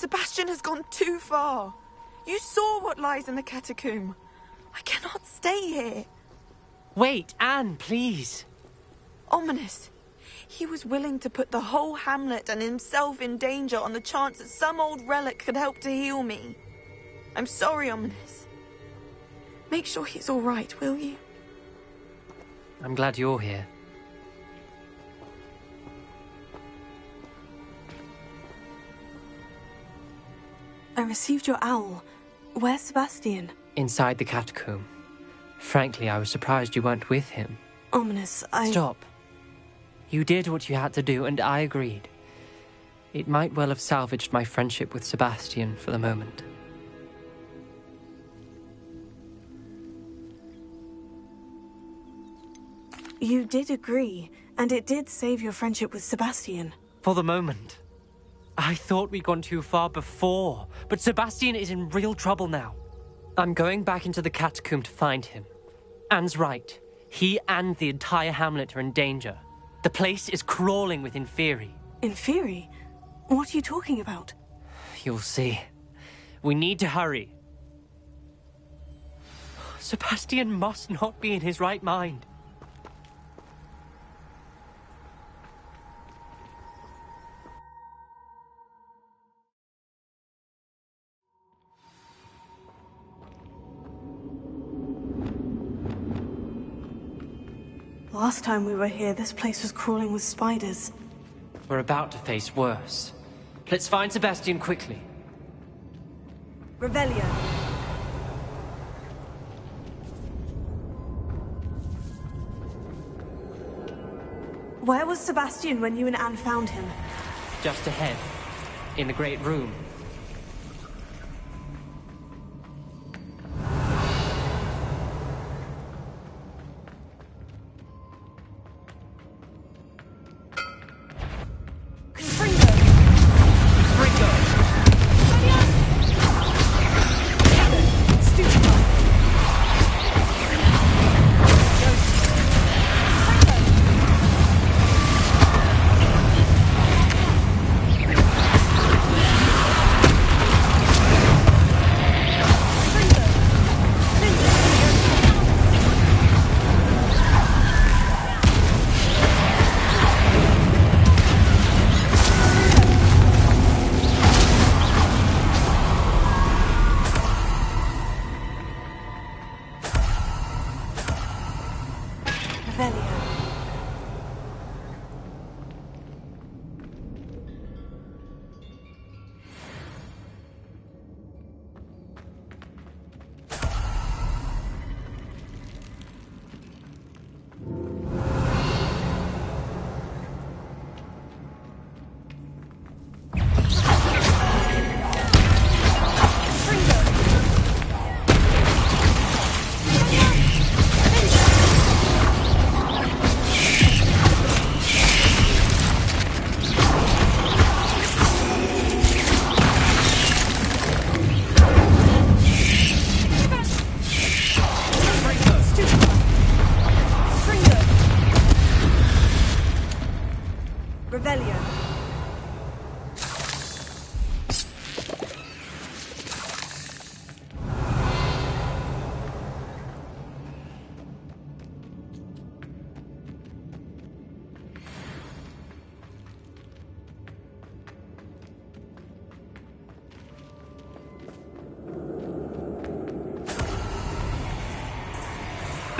Sebastian has gone too far. You saw what lies in the catacomb. I cannot stay here. Wait, Anne, please. Ominous. He was willing to put the whole hamlet and himself in danger on the chance that some old relic could help to heal me. I'm sorry, Ominous. Make sure he's all right, will you? I'm glad you're here. I received your owl. Where's Sebastian? Inside the catacomb. Frankly, I was surprised you weren't with him. Ominous, Stop. You did what you had to do, and I agreed. It might well have salvaged my friendship with Sebastian for the moment. You did agree, and it did save your friendship with Sebastian. For the moment. I thought we'd gone too far before, but Sebastian is in real trouble now. I'm going back into the catacomb to find him. Anne's right. He and the entire hamlet are in danger. The place is crawling with Inferi. Inferi? What are you talking about? You'll see. We need to hurry. Sebastian must not be in his right mind. Last time we were here, this place was crawling with spiders. We're about to face worse. Let's find Sebastian quickly. Revelio. Where was Sebastian when you and Anne found him? Just ahead, in the great room.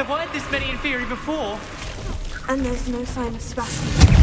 There weren't this many Inferi before. And there's no sign of Sebastian.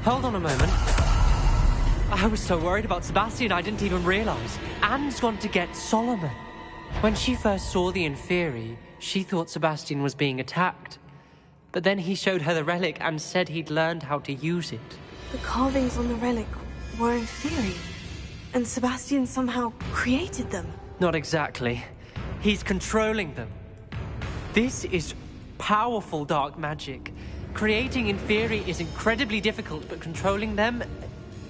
Hold on a moment. I was so worried about Sebastian I didn't even realize. Anne's gone to get Solomon. When she first saw the Inferi, she thought Sebastian was being attacked. But then he showed her the relic and said he'd learned how to use it. The carvings on the relic were Inferi, and Sebastian somehow created them. Not exactly. He's controlling them. This is powerful dark magic. Creating Inferi is incredibly difficult, but controlling them...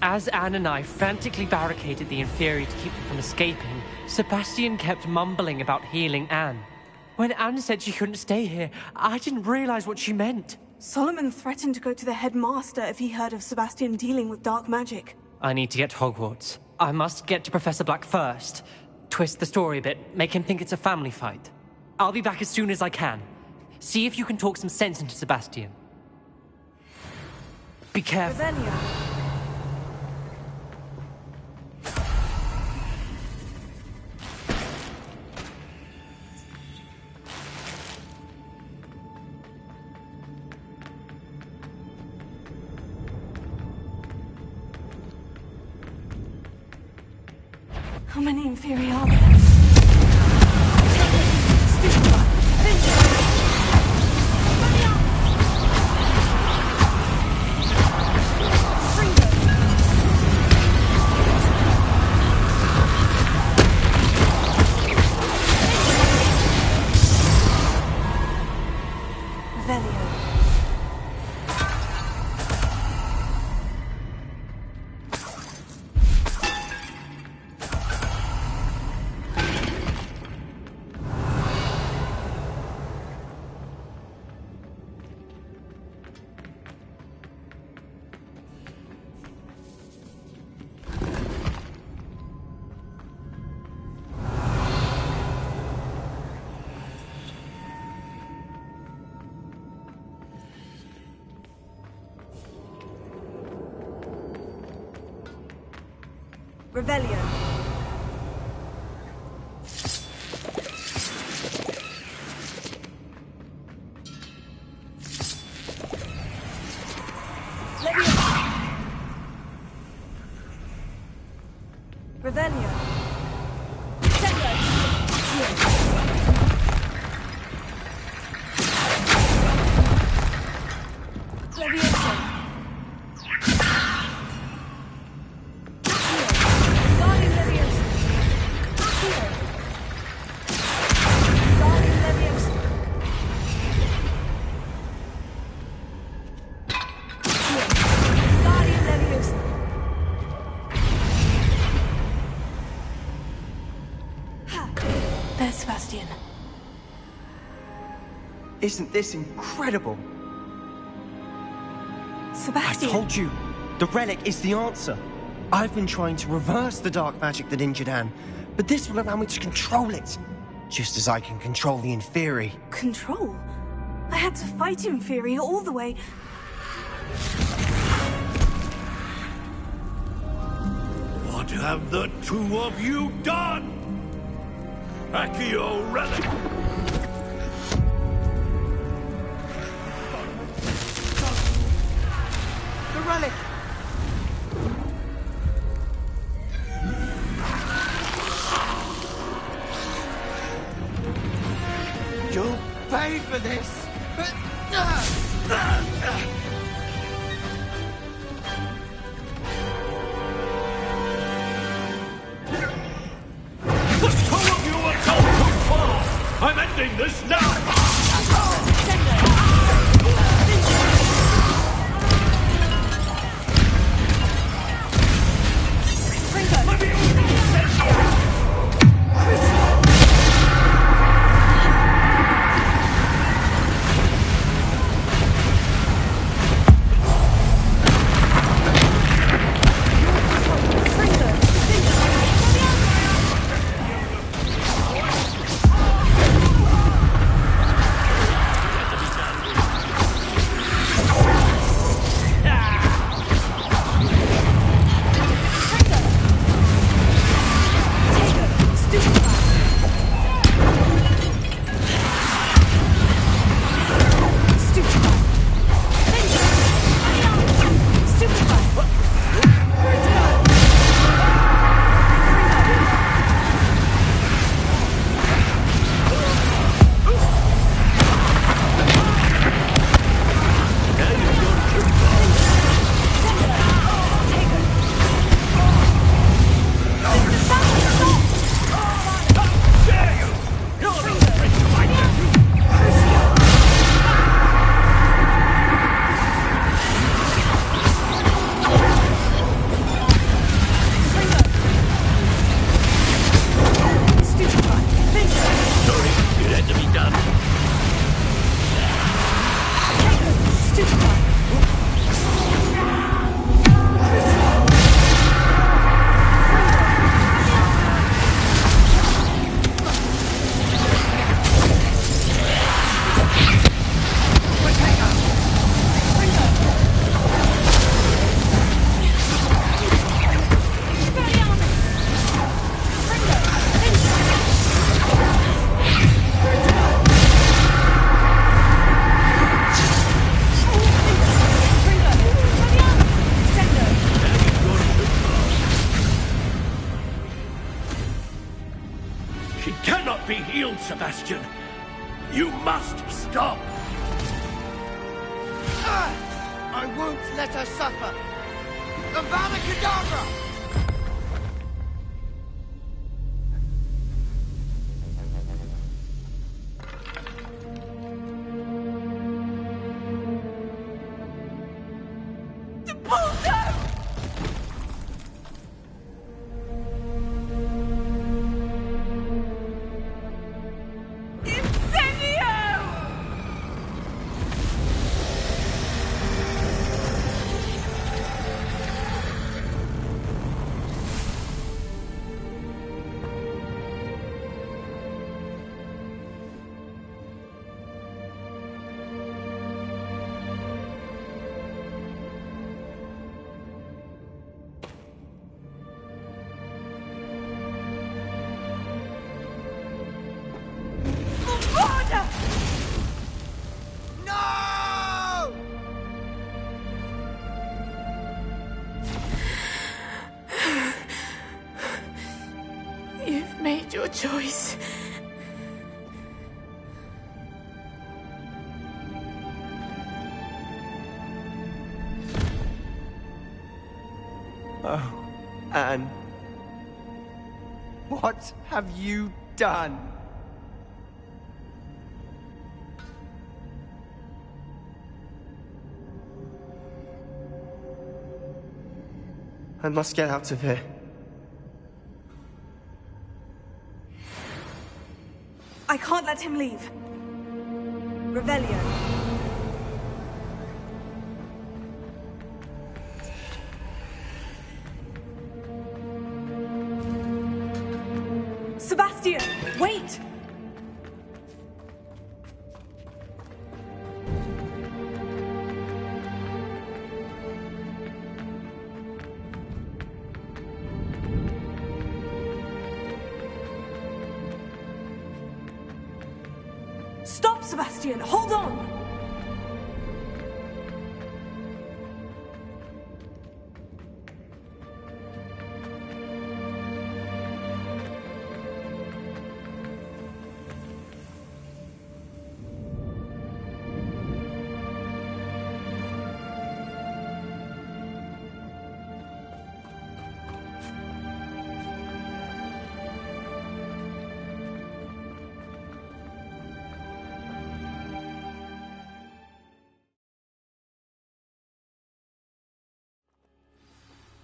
As Anne and I frantically barricaded the Inferi to keep them from escaping, Sebastian kept mumbling about healing Anne. When Anne said she couldn't stay here, I didn't realize what she meant. Solomon threatened to go to the headmaster if he heard of Sebastian dealing with dark magic. I need to get to Hogwarts. I must get to Professor Black first. Twist the story a bit, make him think it's a family fight. I'll be back as soon as I can. See if you can talk some sense into Sebastian. Be careful. Revelio. How many Inferi are there? Revelio. Revelio. There's Sebastian. Isn't this incredible? Sebastian! I told you, the relic is the answer. I've been trying to reverse the dark magic that injured Anne, but this will allow me to control it. Just as I can control the Inferi. Control? I had to fight Inferi all the way... What have the two of you done? Accio relic! The relic! You'll pay for this! The two of you are gone too far! I'm She cannot be healed, Sebastian. You must stop. I won't let her suffer. Avada Kedavra! You've made your choice. Oh, Anne. What have you done? I must get out of here. I can't let him leave. Revelio. Sebastian, wait! Stop, Sebastian! Hold on!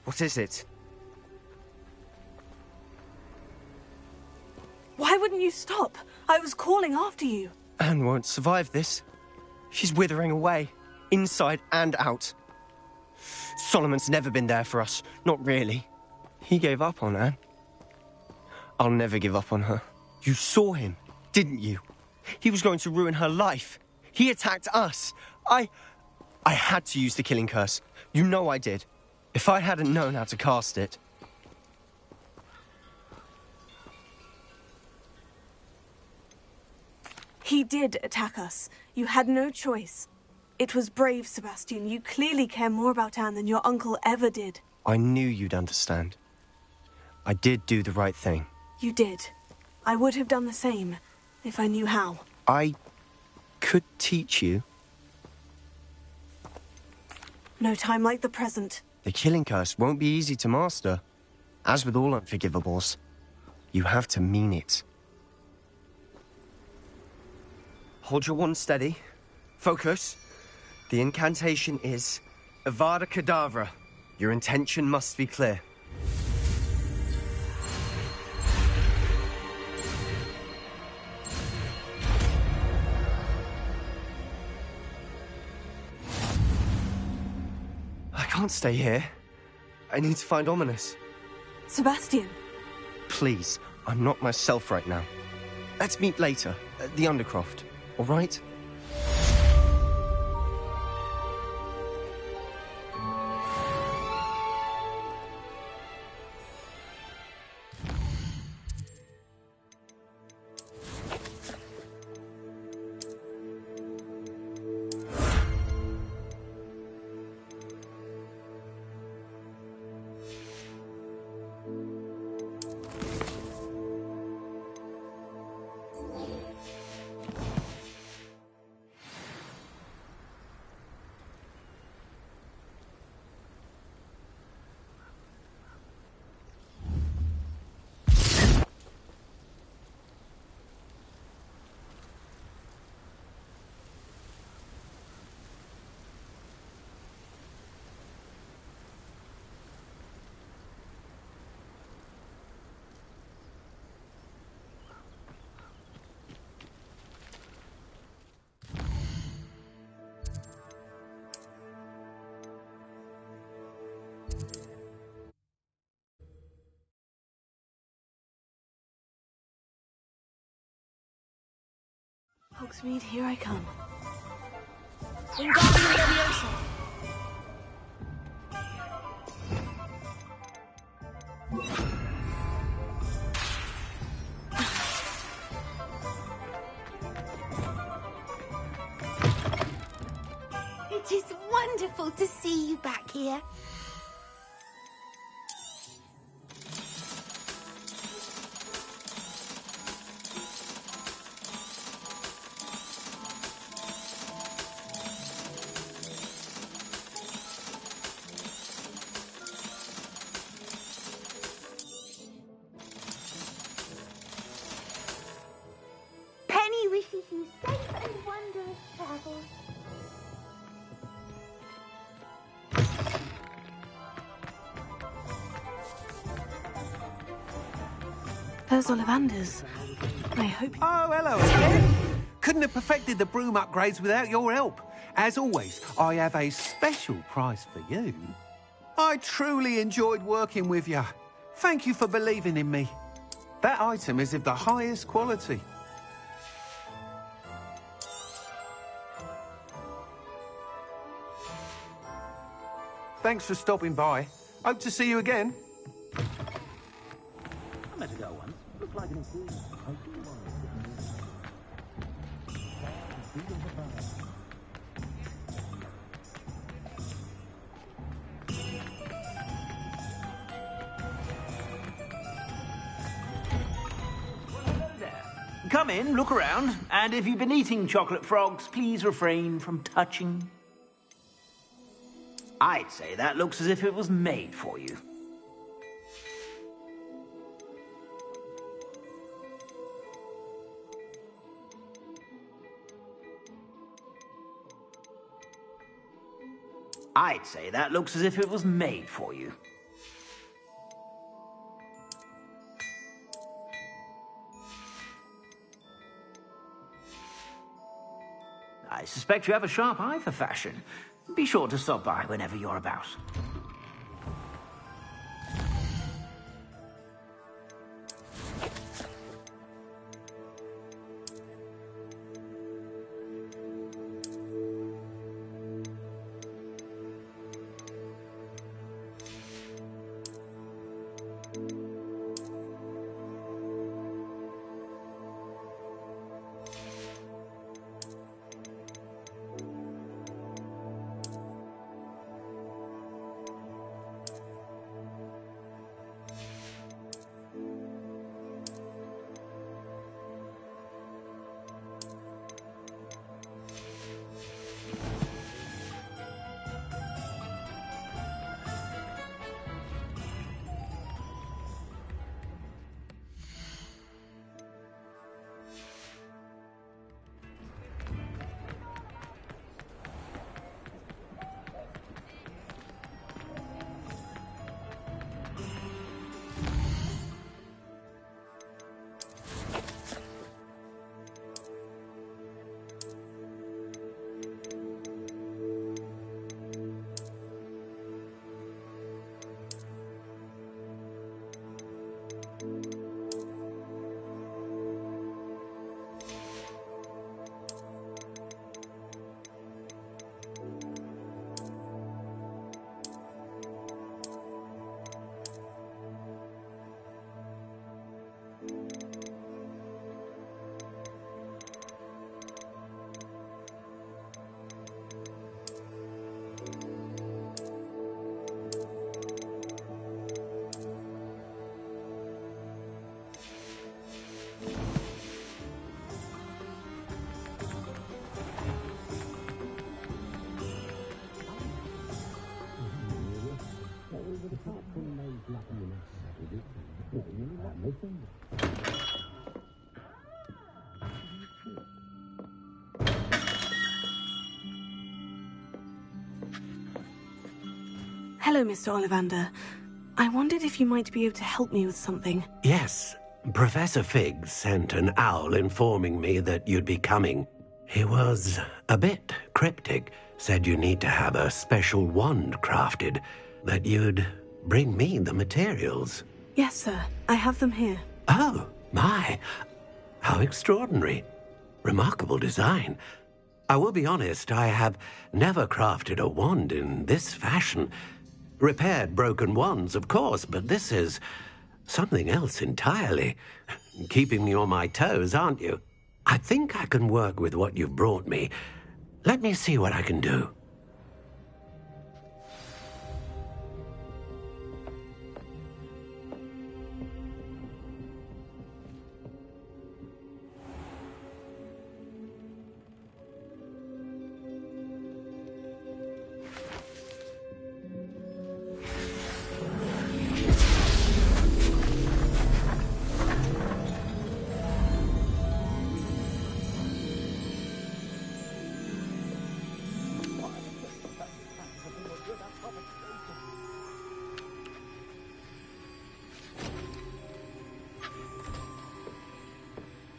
What is it? Why wouldn't you stop? I was calling after you. Anne won't survive this. She's withering away, inside and out. Solomon's never been there for us. Not really. He gave up on Anne. I'll never give up on her. You saw him, didn't you? He was going to ruin her life. He attacked us. I had to use the killing curse. You know I did. If I hadn't known how to cast it... He did attack us. You had no choice. It was brave, Sebastian. You clearly care more about Anne than your uncle ever did. I knew you'd understand. I did do the right thing. You did. I would have done the same, if I knew how. I could teach you. No time like the present. The killing curse won't be easy to master. As with all unforgivables, you have to mean it. Hold your wand steady. Focus. The incantation is Avada Kedavra. Your intention must be clear. can't stay here. I need to find Ominous. Sebastian, Please, I'm not myself right now. Let's meet later at the Undercroft, all right? Hogsmeade, here I come. Wingardium Leviosa. It is wonderful to see you back here. Penny wishes you safe and wondrous travels. There's Ollivanders. I hope... Oh, hello again. Couldn't have perfected the broom upgrades without your help. As always, I have a special prize for you. I truly enjoyed working with you. Thank you for believing in me. That item is of the highest quality. Thanks for stopping by. Hope to see you again. I met a girl once. Looked like an improvement. Come in, look around, and if you've been eating chocolate frogs, please refrain from touching. I'd say that looks as if it was made for you. I'd say that looks as if it was made for you. I suspect you have a sharp eye for fashion. Be sure to stop by whenever you're about. Hello, Mr. Ollivander. I wondered if you might be able to help me with something. Yes, Professor Fig sent an owl informing me that you'd be coming. He was a bit cryptic, said you need to have a special wand crafted, that you'd bring me the materials. Yes, sir. I have them here. Oh, my. How extraordinary. Remarkable design. I will be honest, I have never crafted a wand in this fashion. Repaired broken wands, of course, but this is something else entirely. Keeping me on my toes, aren't you? I think I can work with what you've brought me. Let me see what I can do.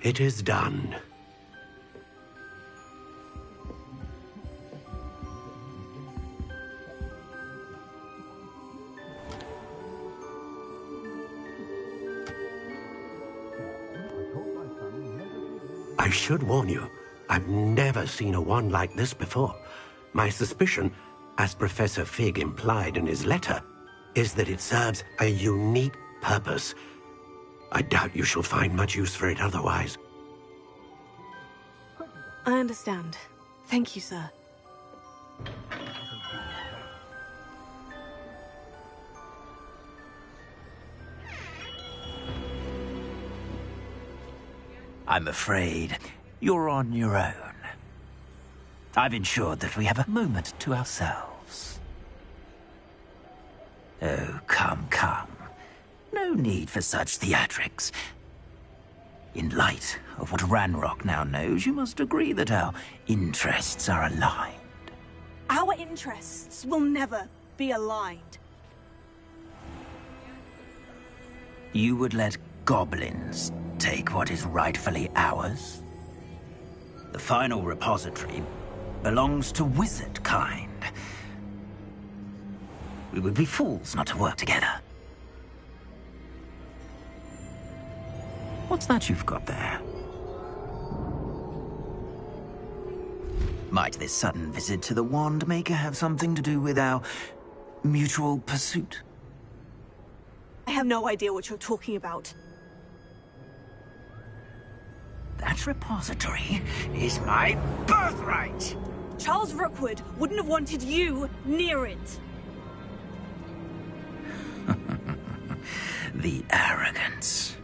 It is done. I should warn you, I've never seen a wand like this before. My suspicion, as Professor Fig implied in his letter, is that it serves a unique purpose. I doubt you shall find much use for it otherwise. I understand. Thank you, sir. I'm afraid you're on your own. I've ensured that we have a moment to ourselves. Oh, come, come. No need for such theatrics. In light of what Ranrock now knows, you must agree that our interests are aligned. Our interests will never be aligned. You would let goblins take what is rightfully ours? The final repository belongs to wizard kind. We would be fools not to work together. What's that you've got there? Might this sudden visit to the Wand Maker have something to do with our mutual pursuit? I have no idea what you're talking about. That repository is my birthright! Charles Rookwood wouldn't have wanted you near it. The arrogance.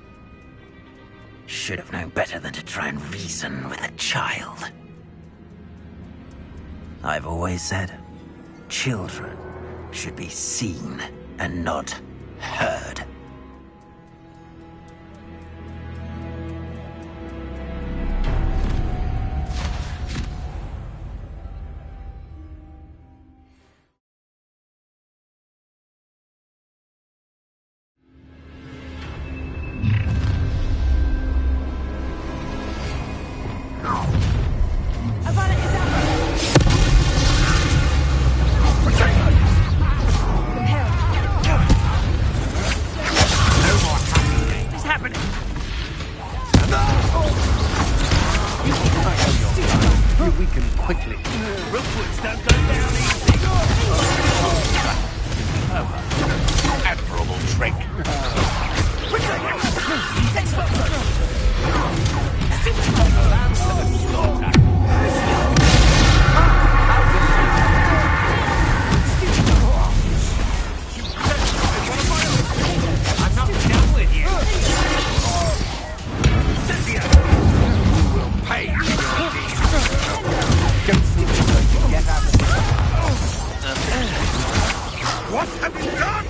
Should have known better than to try and reason with a child. I've always said, children should be seen and not heard. What have you done?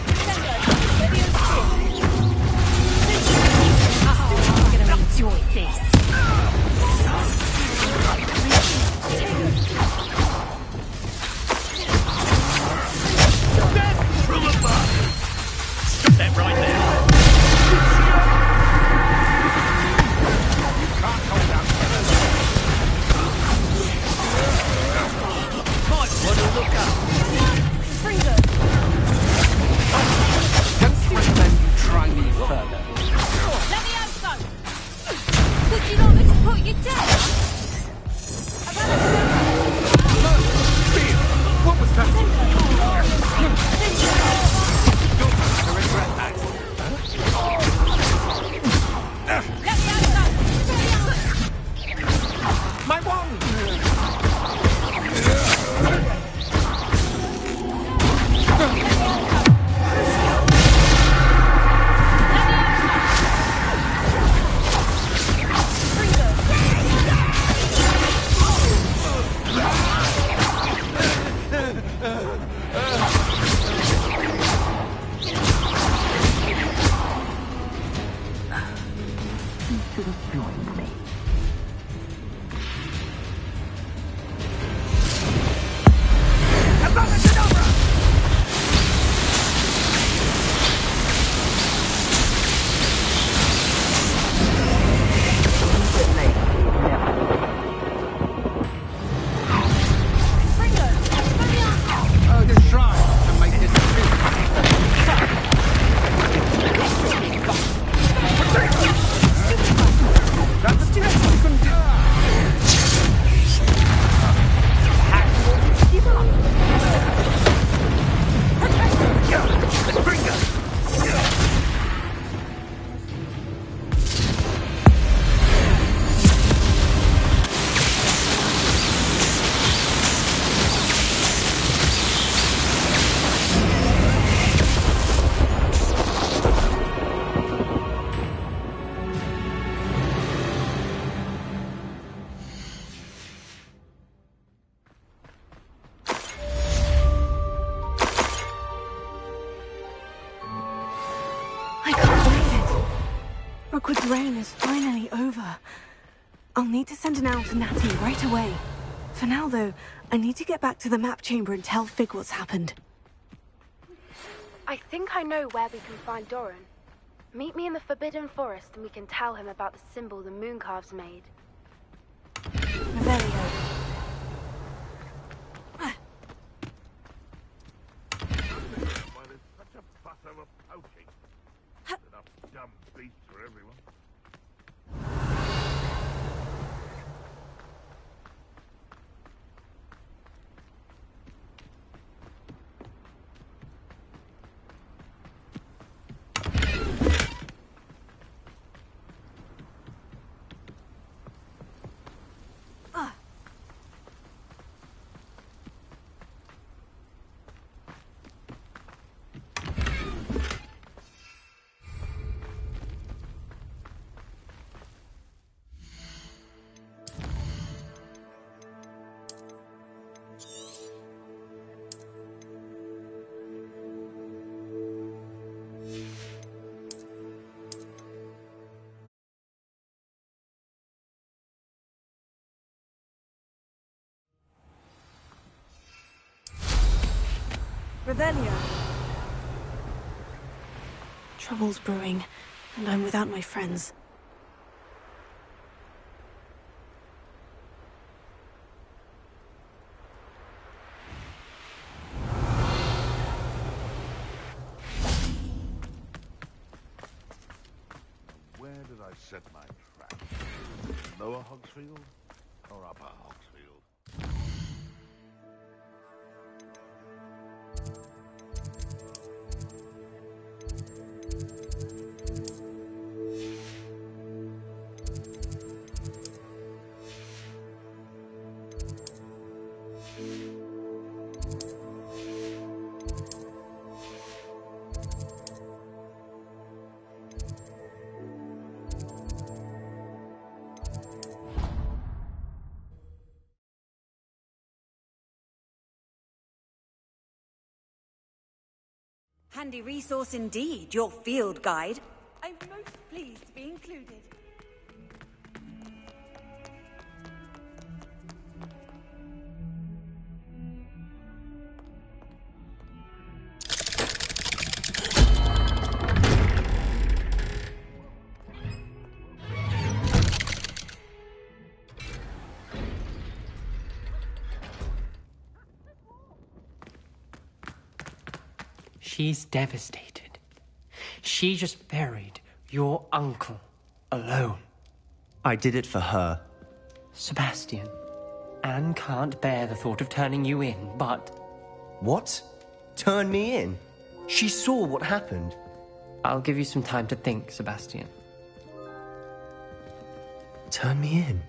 Don't recommend you try me further. Let me out, son! Would you not like to put your dead? Beer! What was that? I regret that. Let me out, son! My wand! Rookwood's reign is finally over. I'll need to send an owl to Natty right away. For now, though, I need to get back to the map chamber and tell Fig what's happened. I think I know where we can find Doran. Meet me in the Forbidden Forest and we can tell him about the symbol the Mooncalves made. Revelio. Dumb beast for everyone. Revelio. Trouble's brewing, and I'm without my friends. Where did I set my trap? Lower Hogsfield or Upper Hogsfield? Handy resource indeed, your field guide. I'm most pleased to be included. She's devastated. She just buried your uncle alone. I did it for her. Sebastian, Anne can't bear the thought of turning you in, but... What? Turn me in? She saw what happened. I'll give you some time to think, Sebastian. Turn me in?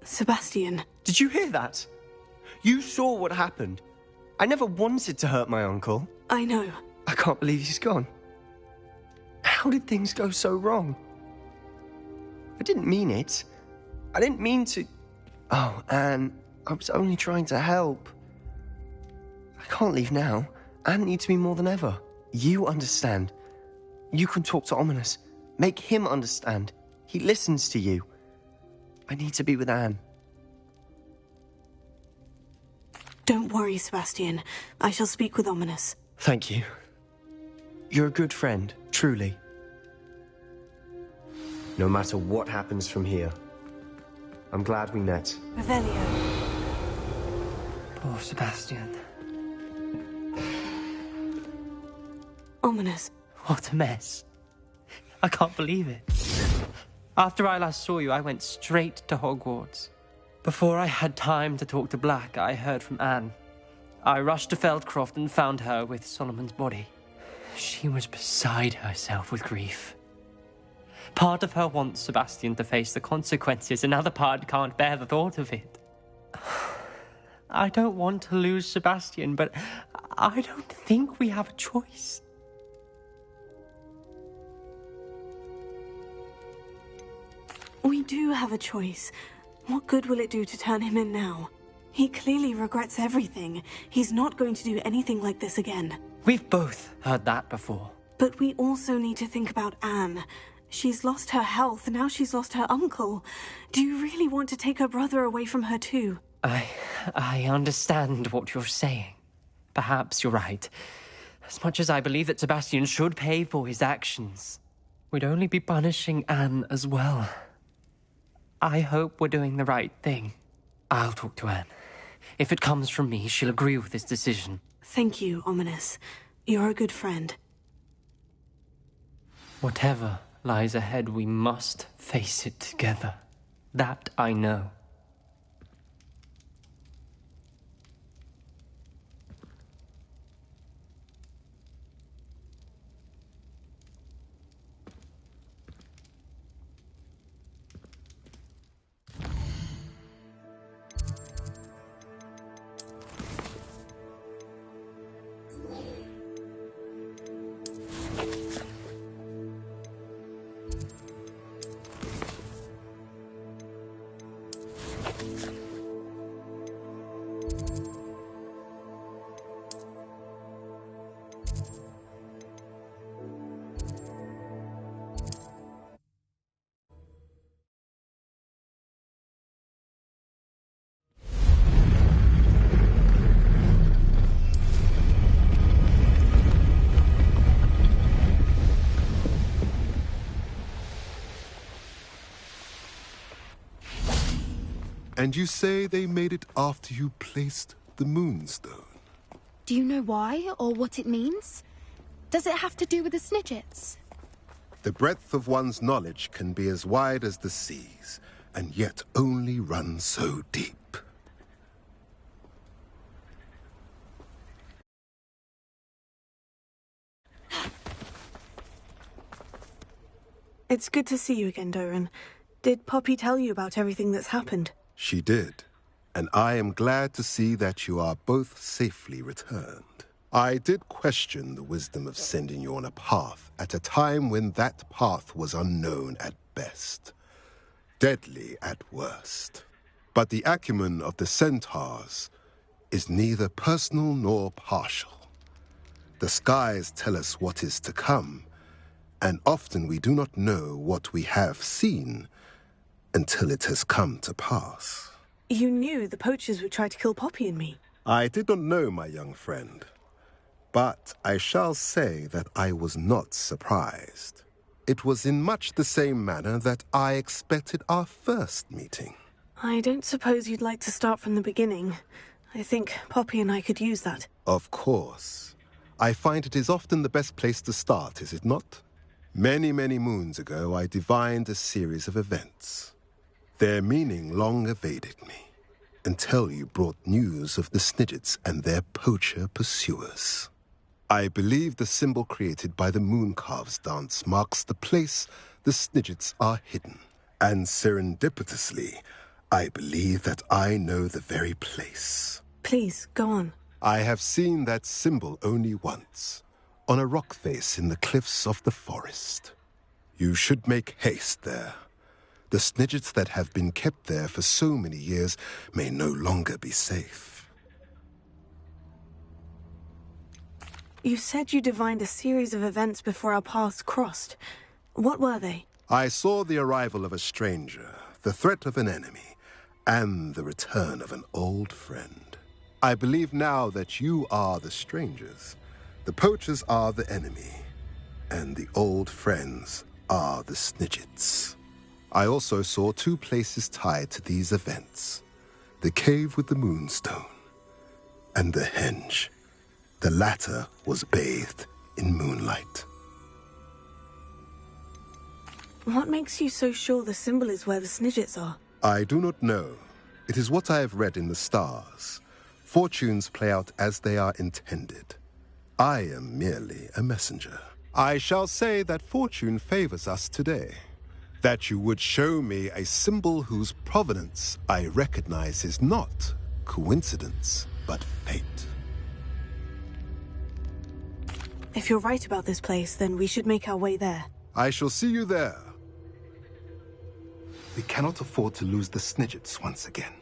Sebastian. Did you hear that? You saw what happened. I never wanted to hurt my uncle. I know. I can't believe he's gone. How did things go so wrong? I didn't mean it. I didn't mean to... Oh, Anne, I was only trying to help. I can't leave now. Anne needs me more than ever. You understand. You can talk to Ominous. Make him understand. He listens to you. I need to be with Anne. Don't worry, Sebastian. I shall speak with Ominous. Thank you. You're a good friend, truly. No matter what happens from here, I'm glad we met. Revelio. Poor Sebastian. Ominous. What a mess. I can't believe it. After I last saw you, I went straight to Hogwarts. Before I had time to talk to Black, I heard from Anne. I rushed to Feldcroft and found her with Solomon's body. She was beside herself with grief. Part of her wants Sebastian to face the consequences, another part can't bear the thought of it. I don't want to lose Sebastian, but I don't think we have a choice. We do have a choice. What good will it do to turn him in now? He clearly regrets everything. He's not going to do anything like this again. We've both heard that before. But we also need to think about Anne. She's lost her health, now she's lost her uncle. Do you really want to take her brother away from her too? I understand what you're saying. Perhaps you're right. As much as I believe that Sebastian should pay for his actions, we'd only be punishing Anne as well. I hope we're doing the right thing. I'll talk to Anne. If it comes from me, she'll agree with this decision. Thank you, Ominous. You're a good friend. Whatever lies ahead, we must face it together. That I know. And you say they made it after you placed the Moonstone? Do you know why, or what it means? Does it have to do with the Snidgets? The breadth of one's knowledge can be as wide as the seas, and yet only run so deep. It's good to see you again, Doran. Did Poppy tell you about everything that's happened? She did, and I am glad to see that you are both safely returned. I did question the wisdom of sending you on a path at a time when that path was unknown at best, deadly at worst. But the acumen of the centaurs is neither personal nor partial. The skies tell us what is to come, and often we do not know what we have seen until it has come to pass. You knew the poachers would try to kill Poppy and me. I did not know, my young friend, but I shall say that I was not surprised. It was in much the same manner that I expected our first meeting. I don't suppose you'd like to start from the beginning. I think Poppy and I could use that. Of course. I find it is often the best place to start, is it not? Many, many moons ago, I divined a series of events. Their meaning long evaded me, until you brought news of the Snidgets and their poacher pursuers. I believe the symbol created by the Mooncarves dance marks the place the Snidgets are hidden. And serendipitously, I believe that I know the very place. Please, go on. I have seen that symbol only once, on a rock face in the cliffs of the forest. You should make haste there. The Snidgets that have been kept there for so many years may no longer be safe. You said you divined a series of events before our paths crossed. What were they? I saw the arrival of a stranger, the threat of an enemy, and the return of an old friend. I believe now that you are the strangers. The poachers are the enemy, and the old friends are the Snidgets. I also saw two places tied to these events. The cave with the moonstone, and the henge. The latter was bathed in moonlight. What makes you so sure the symbol is where the Snidgets are? I do not know. It is what I have read in the stars. Fortunes play out as they are intended. I am merely a messenger. I shall say that fortune favors us today. That you would show me a symbol whose provenance I recognize is not coincidence, but fate. If you're right about this place, then we should make our way there. I shall see you there. We cannot afford to lose the Snidgets once again.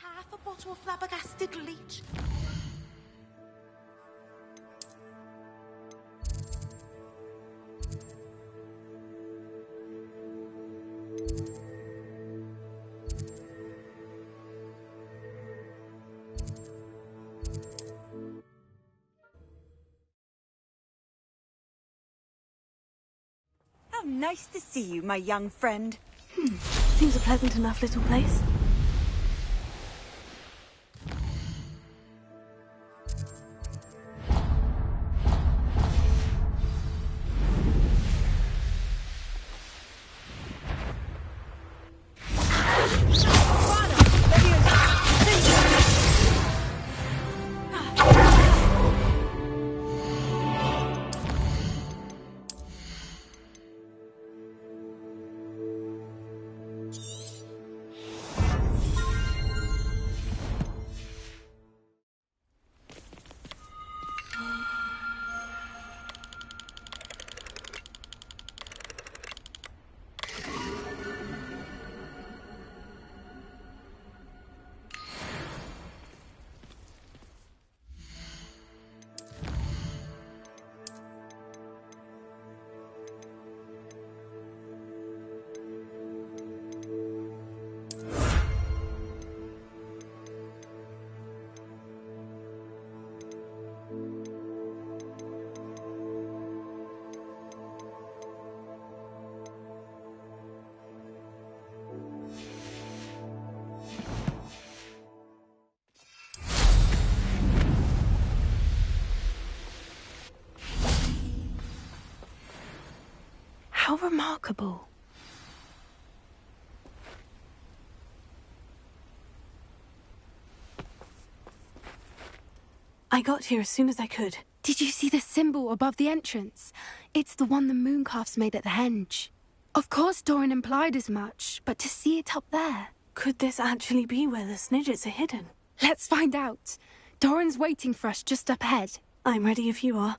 Half a bottle of flabbergasted leech. How nice to see you, my young friend. Seems a pleasant enough little place. How remarkable. I got here as soon as I could. Did you see the symbol above the entrance? It's the one the mooncalfs made at the henge. Of course Doran implied as much, but to see it up there... Could this actually be where the Snidgets are hidden? Let's find out. Doran's waiting for us just up ahead. I'm ready if you are.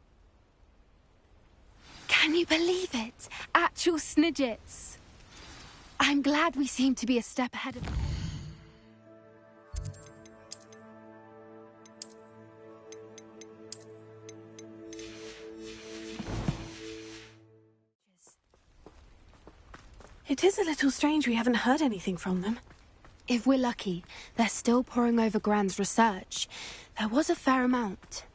Can you believe it? Actual Snidgets. I'm glad we seem to be a step ahead of them. It is a little strange we haven't heard anything from them. If we're lucky, they're still poring over Gran's research. There was a fair amount.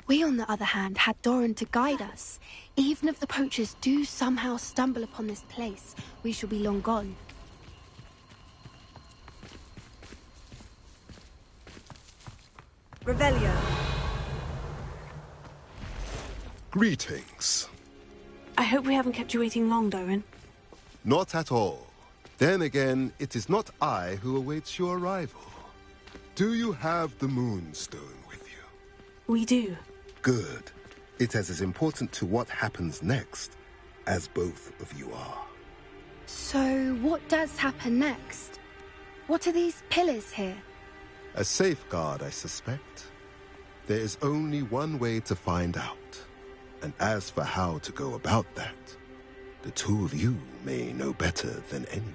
We, on the other hand, had Doran to guide us. Even if the poachers do somehow stumble upon this place, we shall be long gone. Revelio. Greetings. I hope we haven't kept you waiting long, Doran. Not at all. Then again, it is not I who awaits your arrival. Do you have the Moonstone with you? We do. Good. It is as important to what happens next as both of you are. So, what does happen next? What are these pillars here? A safeguard, I suspect. There is only one way to find out. And as for how to go about that, the two of you may know better than anyone.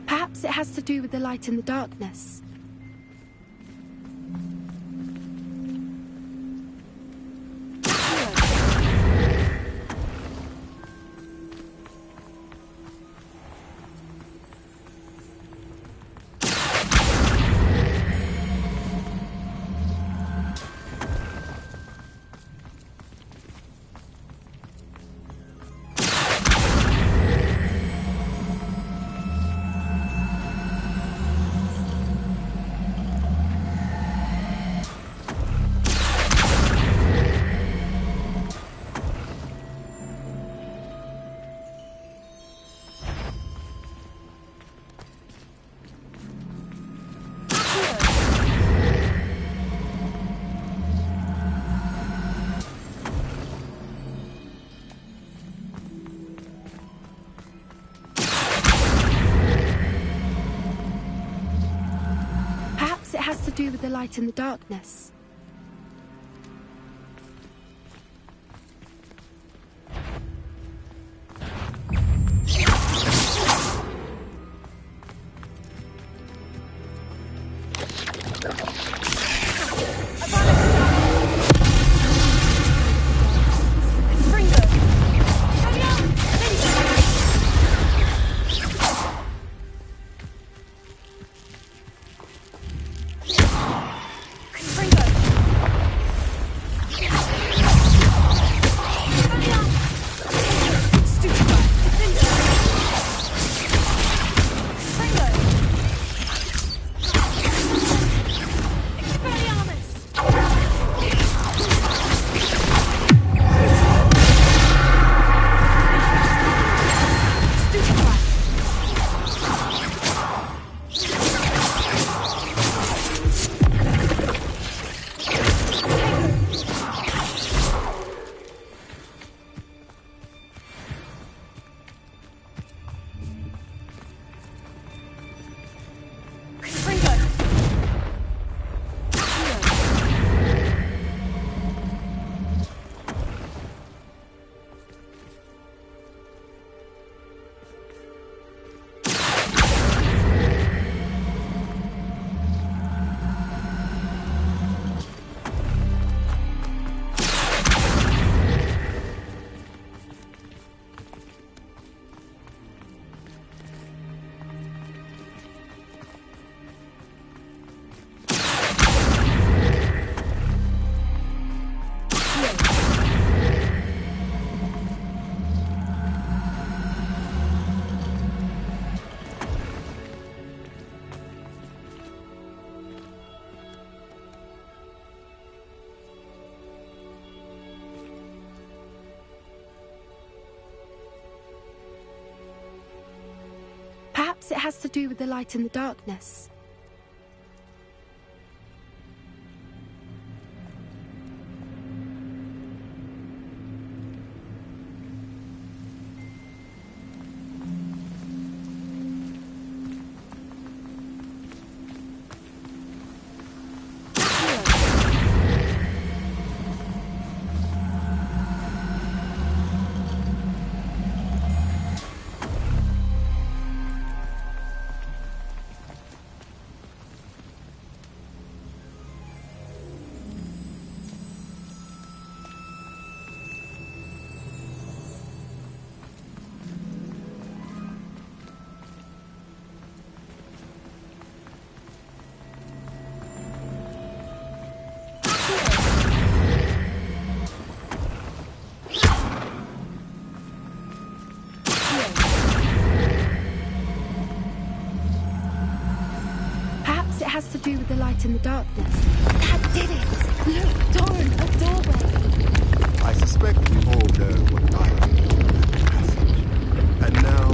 Perhaps it has to do with the light in the darkness. Perhaps it has to do with the light in the darkness. Confringo! Perhaps it has to do with the light in the darkness. Has to do with the light in the darkness. That did it! Look, Doran, a doorway! I suspect we all know what light is in that passage. And now,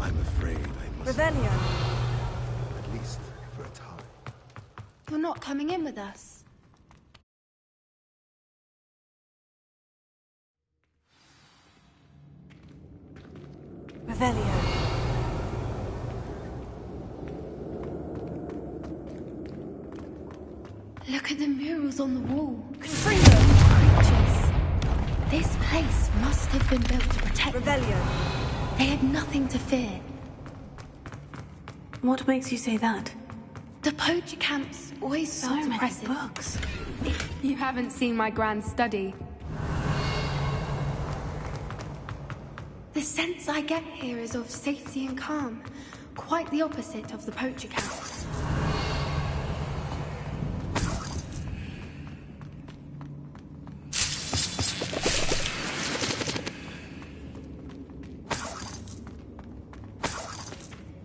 I'm afraid I must... Revelio. At least for a time. You're not coming in with us. Revelio. Look at the murals on the wall. Creatures. This place must have been built to protect them. They had nothing to fear. What makes you say that? The poacher camps always So felt many oppressive. books. You haven't seen my grand study. The sense I get here is of safety and calm. Quite the opposite of the poacher camps.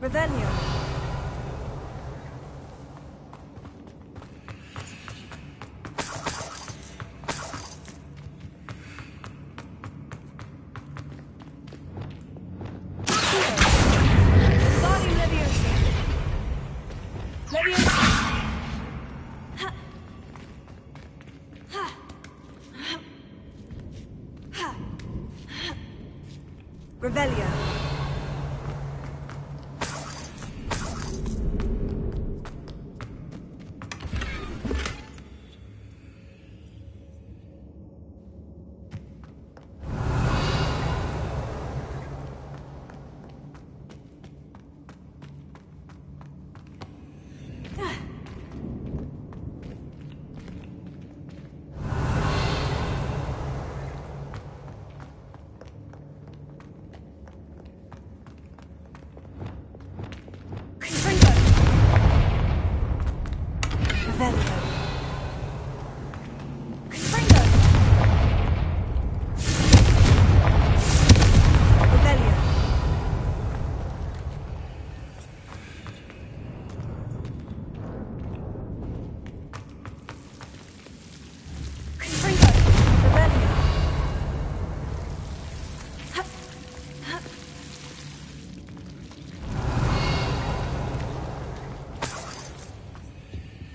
Revelio. Revelio.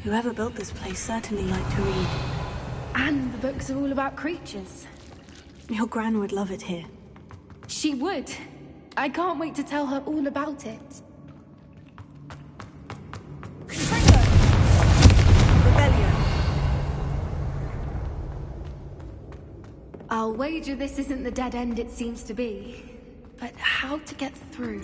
Whoever built this place certainly liked to read. And the books are all about creatures. Your gran would love it here. She would. I can't wait to tell her all about it. I'll wager this isn't the dead end it seems to be. But how to get through?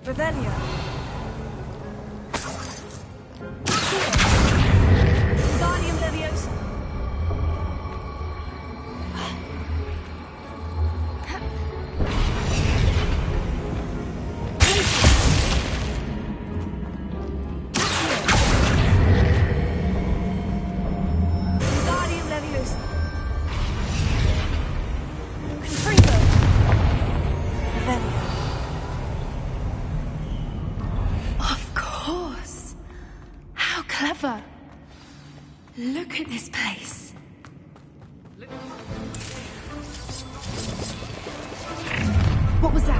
Revelio. Guardian Leviosa. Look at this place. What was that?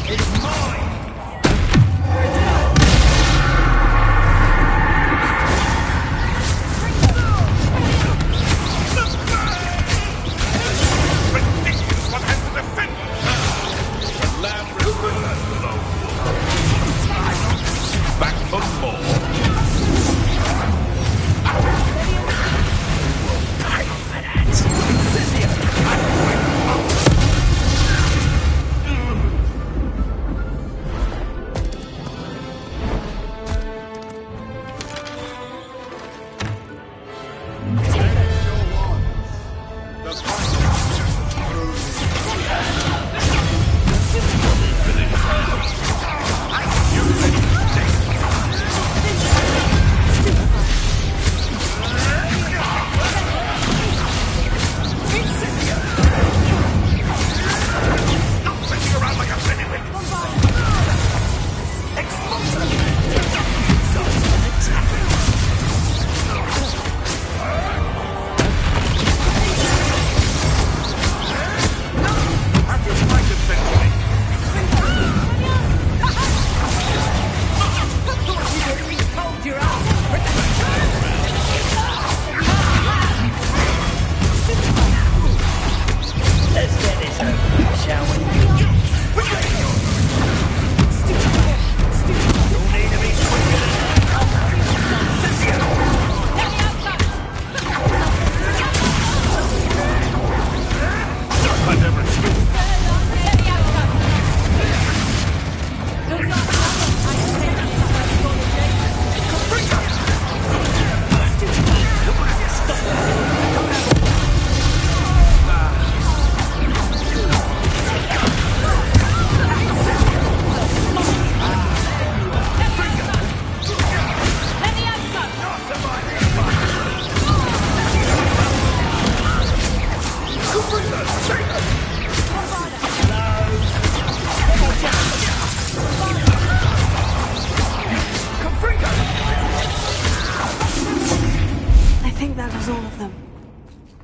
It's mine! Back for more.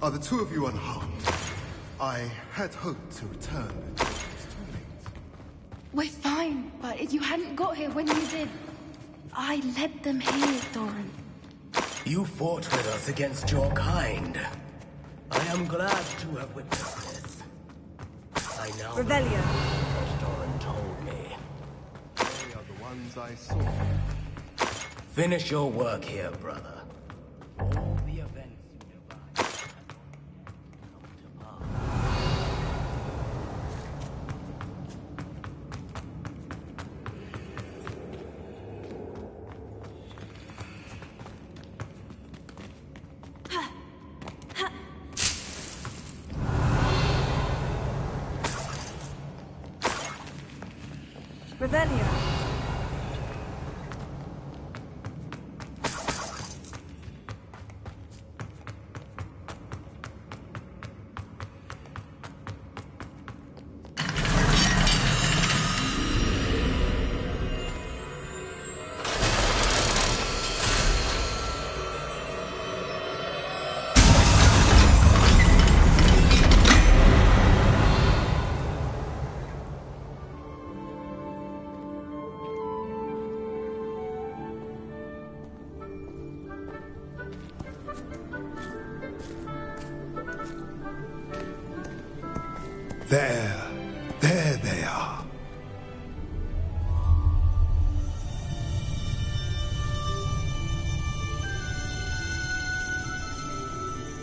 Are the two of you unharmed? I had hoped to return, but it was too late. We're fine, but if you hadn't got here when you did, I led them here, Doran. You fought with us against your kind. I am glad to have witnessed this. I now Revelio. know what Doran told me. They are the ones I saw. Finish your work here, brother. All the events you devised come to pass. Revelio. There they are.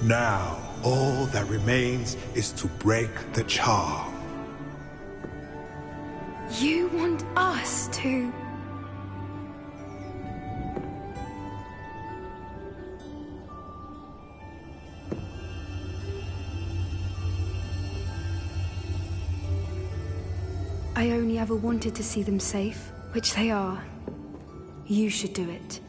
Now, all that remains is to break the charm. You want us to... I only ever wanted to see them safe, which they are. You should do it.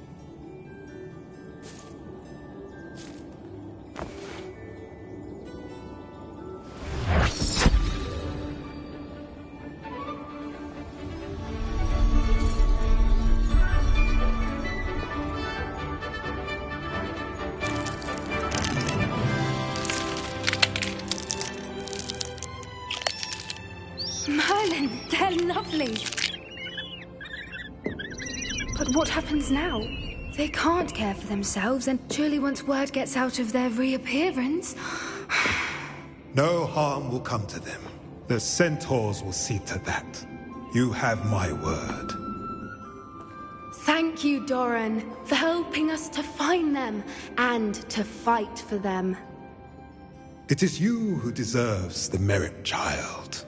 Darling, they're lovely. But what happens now? They can't care for themselves, and surely once word gets out of their reappearance... No harm will come to them. The centaurs will see to that. You have my word. Thank you, Doran, for helping us to find them and to fight for them. It is you who deserves the merit, child.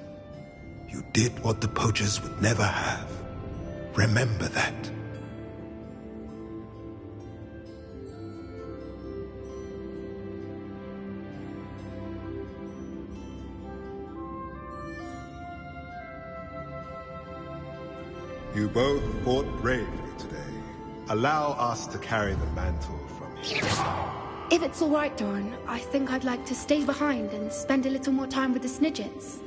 You did what the poachers would never have. Remember that. You both fought bravely today. Allow us to carry the mantle from here. If it's all right, Doran, I think I'd like to stay behind and spend a little more time with the Snidgets.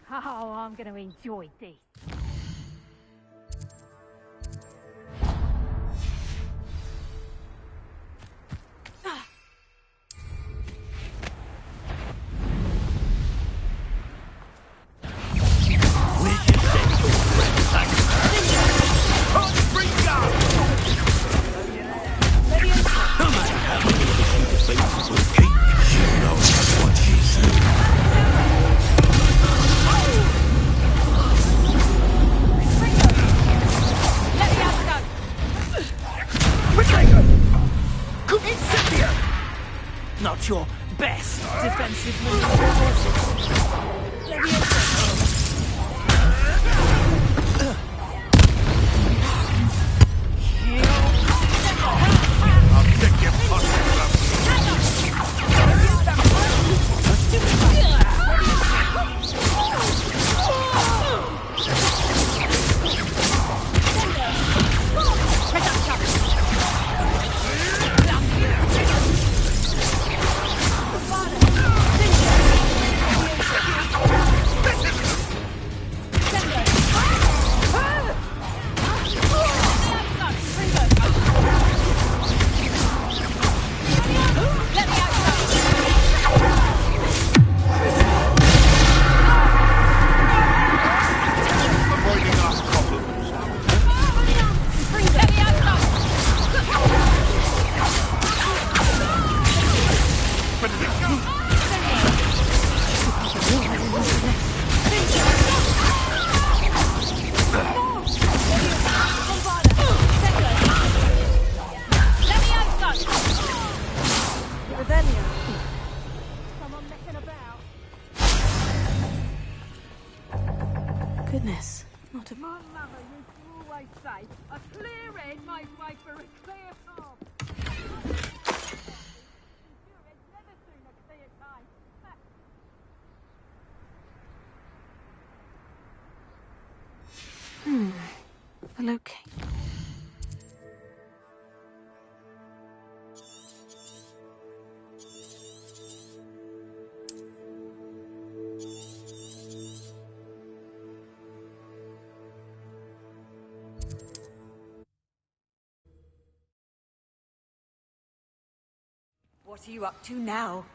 Oh, I'm going to enjoy this. Not your best defensive Goodness, not a... My mother used to always say, a clear head makes way for a clear path. The location. What are you up to now?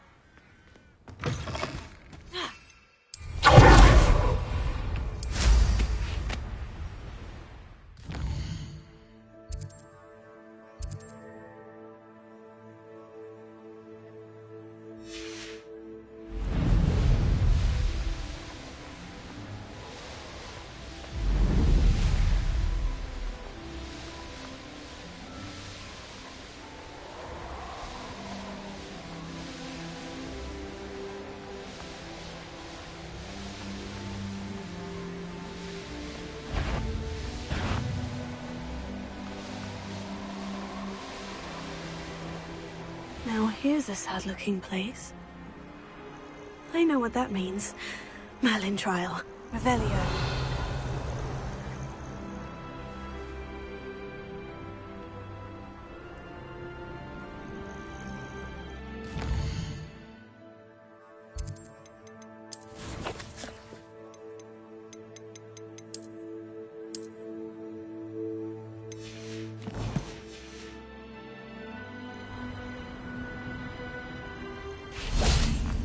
Now here's a sad-looking place. I know what that means. Merlin trial. Revelio.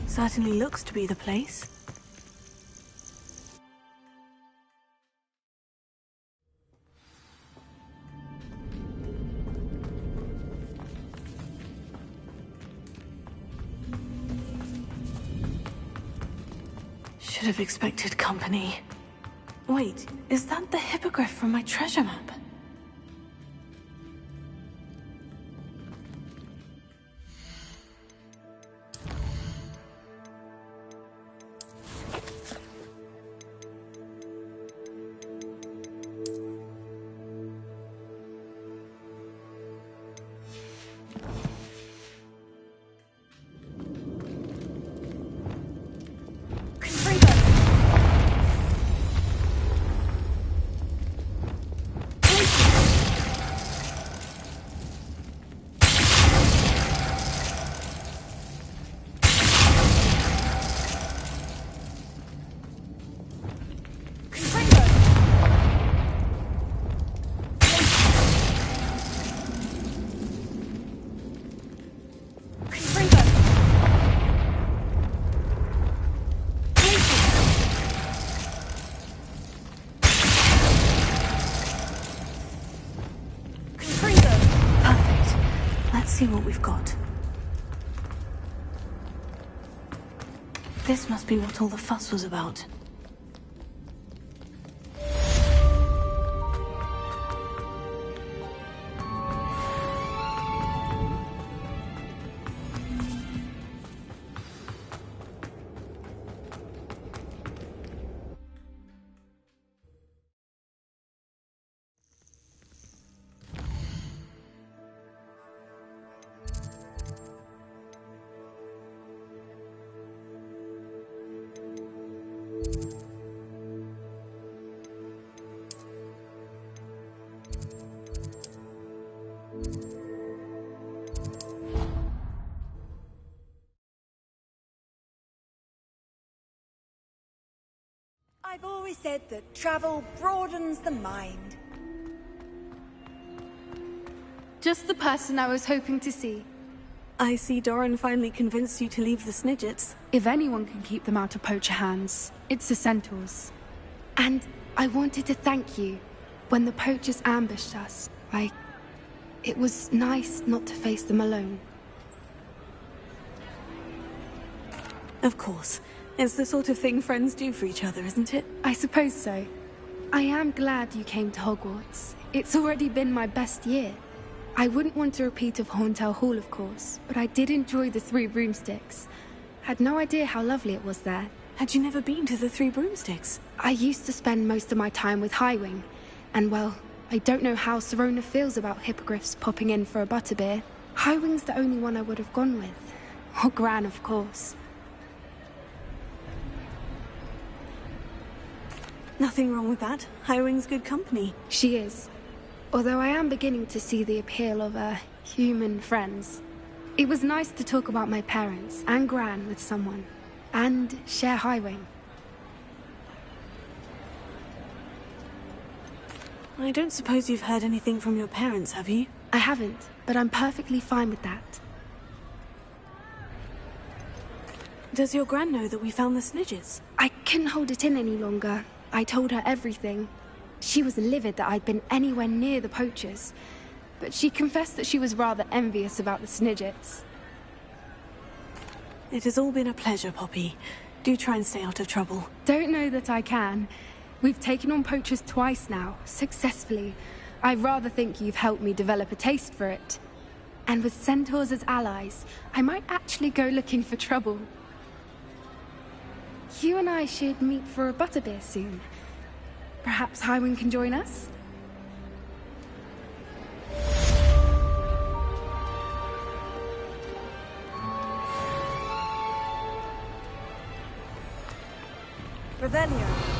Certainly looks to be the place. Should have expected company. Wait, is that the hippogriff from my treasure map? See what we've got. This must be what all the fuss was about. I've always said that travel broadens the mind. Just the person I was hoping to see. I see Doran finally convinced you to leave the Snidgets. If anyone can keep them out of poacher hands, it's the centaurs. And I wanted to thank you. When the poachers ambushed us, it was nice not to face them alone. Of course. It's the sort of thing friends do for each other, isn't it? I suppose so. I am glad you came to Hogwarts. It's already been my best year. I wouldn't want a repeat of Horntail Hall, of course, but I did enjoy the Three Broomsticks. Had no idea how lovely it was there. Had you never been to the Three Broomsticks? I used to spend most of my time with Highwing, and well, I don't know how Serona feels about hippogriffs popping in for a butterbeer. Highwing's the only one I would have gone with. Or Gran, of course. Nothing wrong with that. Highwing's good company. She is. Although I am beginning to see the appeal of, human friends. It was nice to talk about my parents and Gran with someone. And share Highwing. I don't suppose you've heard anything from your parents, have you? I haven't, but I'm perfectly fine with that. Does your Gran know that we found the Snidges? I couldn't hold it in any longer. I told her everything. She was livid that I'd been anywhere near the poachers. But she confessed that she was rather envious about the Snidgets. It has all been a pleasure, Poppy. Do try and stay out of trouble. Don't know that I can. We've taken on poachers twice now, successfully. I rather think you've helped me develop a taste for it. And with centaurs as allies, I might actually go looking for trouble. You and I should meet for a butterbeer soon. Perhaps Highwing can join us? Revelio.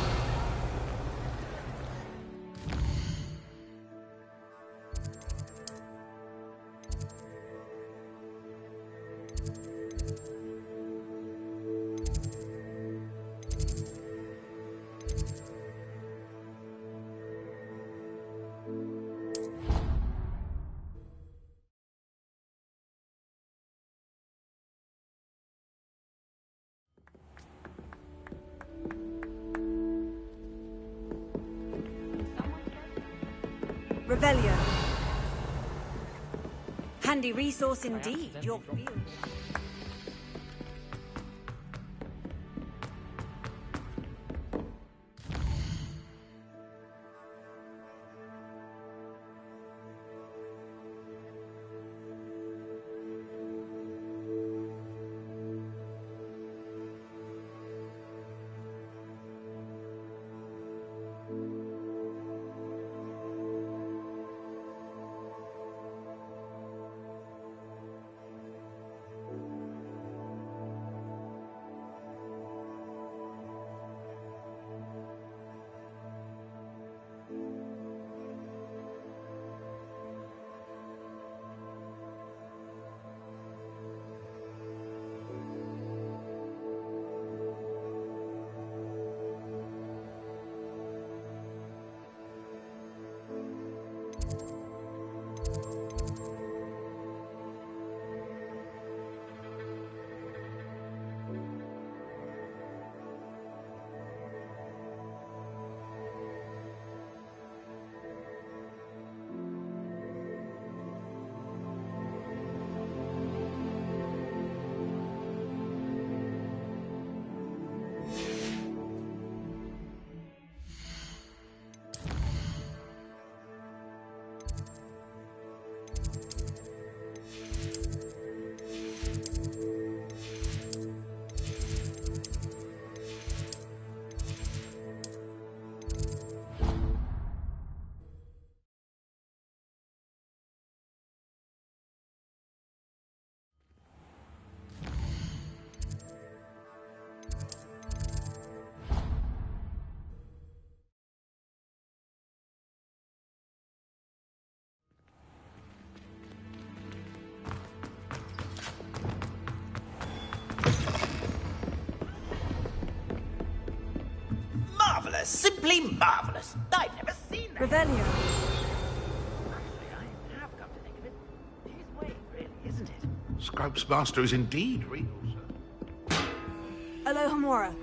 Revelio. Handy resource indeed, your field. Marvelous! Simply marvelous! I've never seen that. Revelio. Actually, I have come to think of it. It is way, really, isn't it? Scrope's master is indeed regal, sir. Alohomora.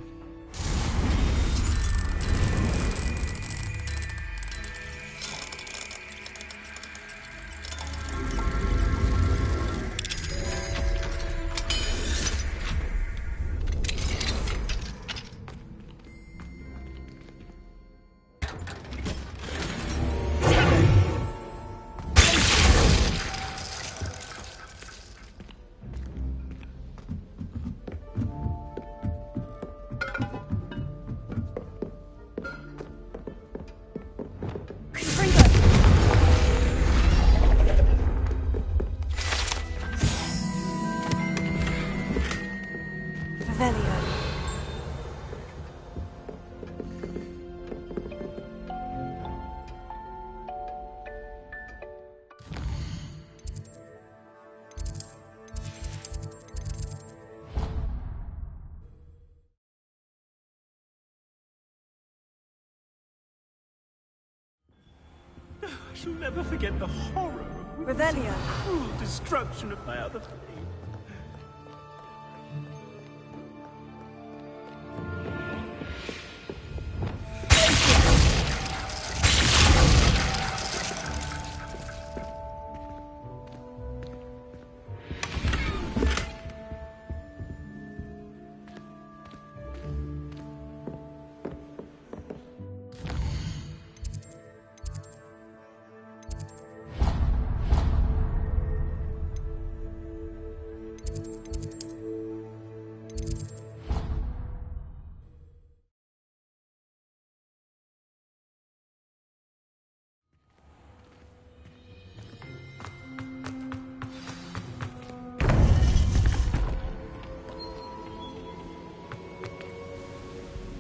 shall never forget the horror of Revelio. cruel destruction of my other flame.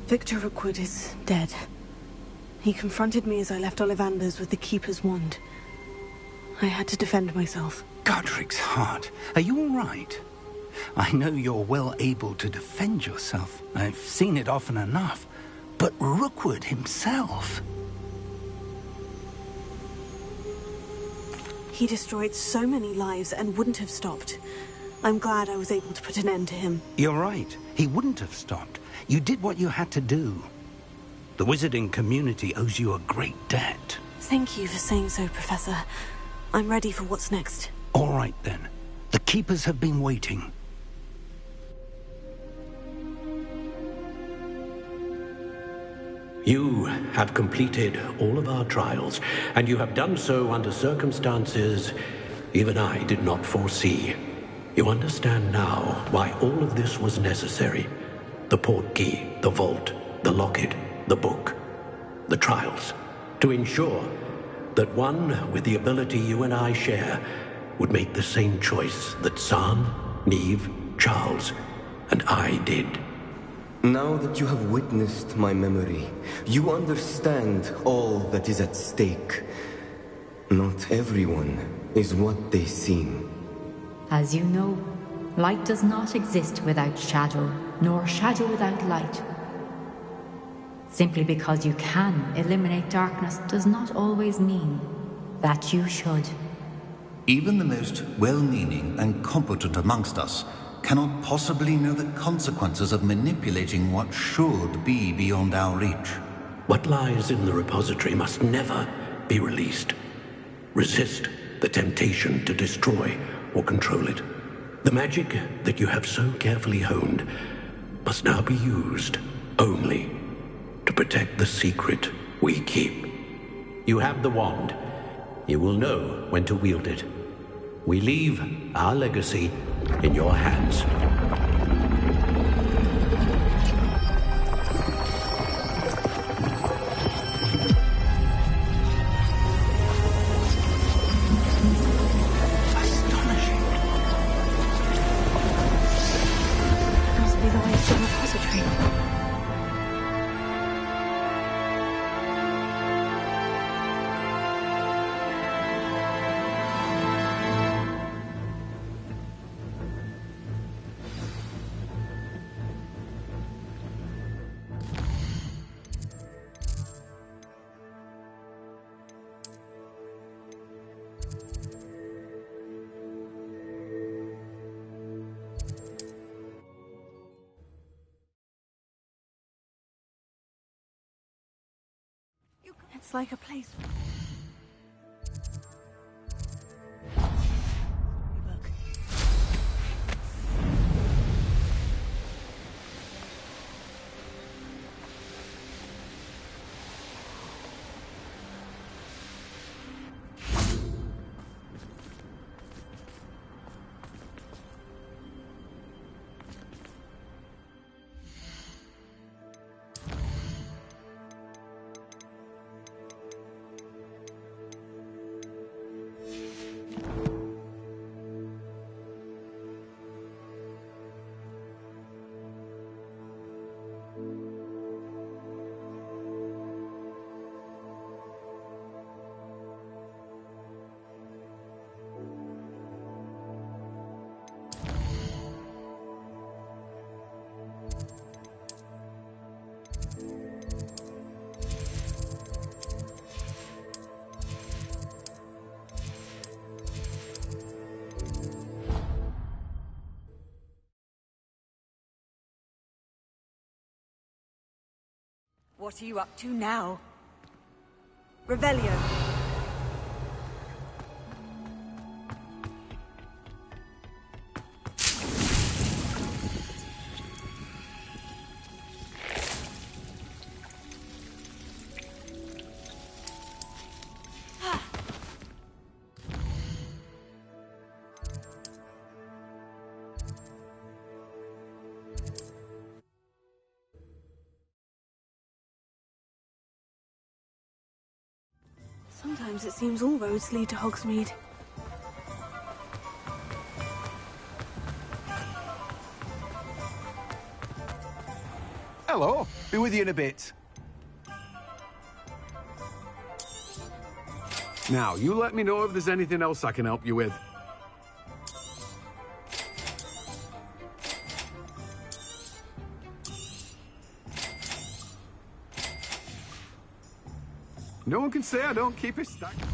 Victor Rookwood is dead. He confronted me as I left Ollivander's with the Keeper's wand. I had to defend myself. Godric's heart. Are you all right? I know you're well able to defend yourself. I've seen it often enough. But Rookwood himself... He destroyed so many lives and wouldn't have stopped. I'm glad I was able to put an end to him. You're right. He wouldn't have stopped. You did what you had to do. The wizarding community owes you a great debt. Thank you for saying so, Professor. I'm ready for what's next. All right, then. The Keepers have been waiting. You have completed all of our trials, and you have done so under circumstances even I did not foresee. You understand now why all of this was necessary. The portkey, the vault, the locket, the book, the trials, to ensure that one with the ability you and I share would make the same choice that San, Neve, Charles, and I did. Now that you have witnessed my memory, you understand all that is at stake. Not everyone is what they seem. As you know, light does not exist without shadow, nor shadow without light. Simply because you can eliminate darkness does not always mean that you should. Even the most well-meaning and competent amongst us cannot possibly know the consequences of manipulating what should be beyond our reach. What lies in the repository must never be released. Resist the temptation to destroy or control it. The magic that you have so carefully honed must now be used only to protect the secret we keep. You have the wand. You will know when to wield it. We leave our legacy in your hands. Must be the way to the repository. It's like a place. Look. What are you up to now? Revelio. Sometimes it seems all roads lead to Hogsmeade. Hello. Be with you in a bit. Now, you let me know if there's anything else I can help you with. No one can say I don't keep it stacked.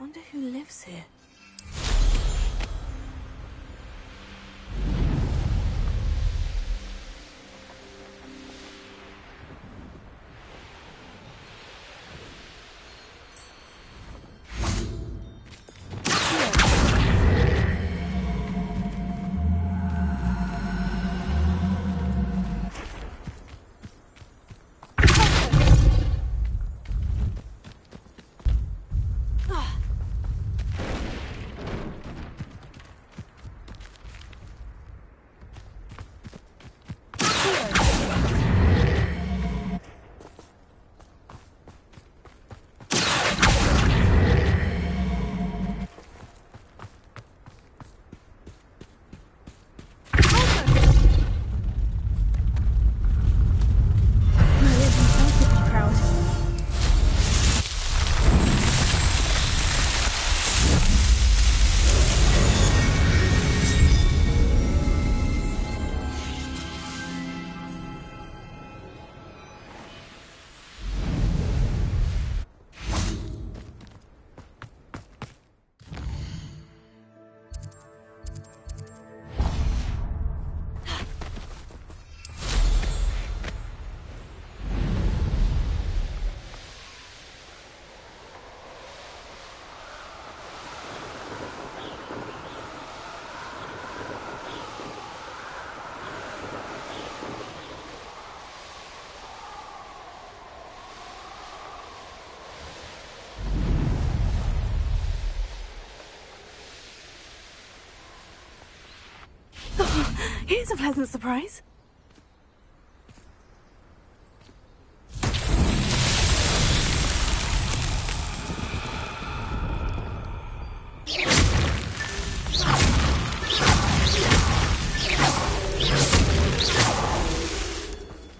Wonder who lives here. Here's a pleasant surprise.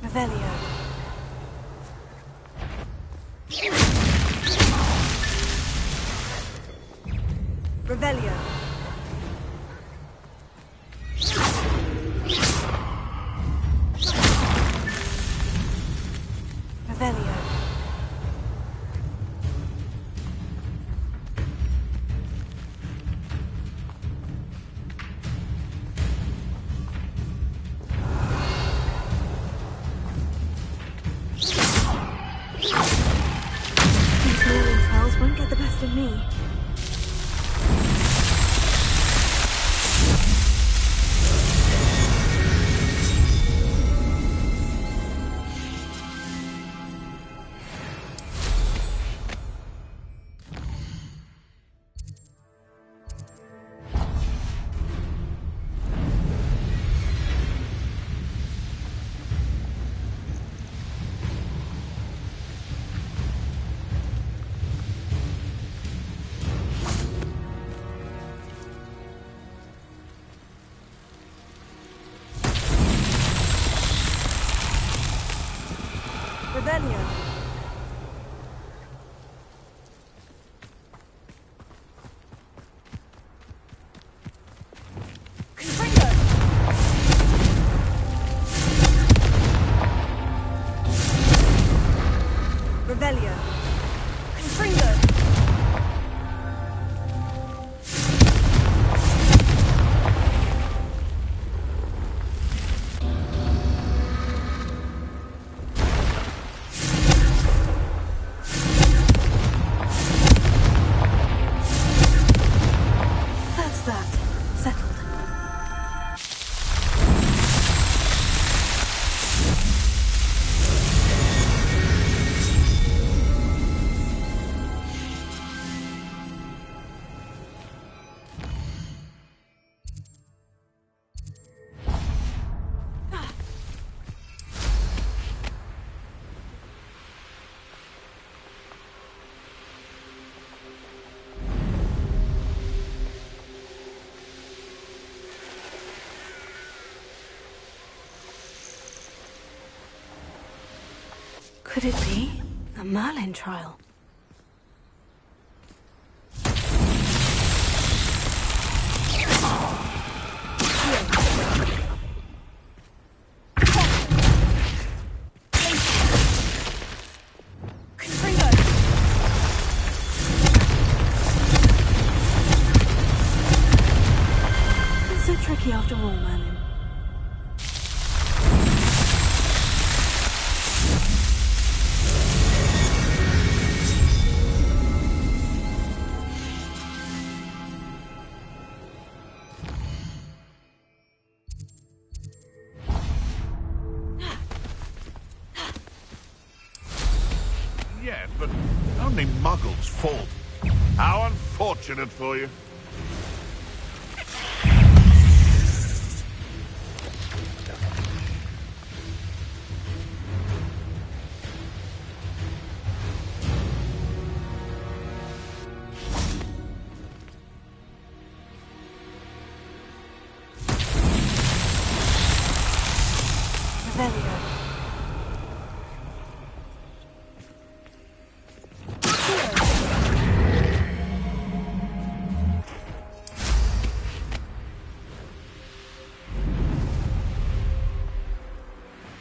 Revelio. Revelio. Revelio. These Merlin trials won't get the best of me. Revelio. Confringo. Revelio. Confringo. That's that. Settled. Could it be a Merlin trial? It's so tricky after all, Merlin. Yes, but only muggles fall. How unfortunate for you. Revelio.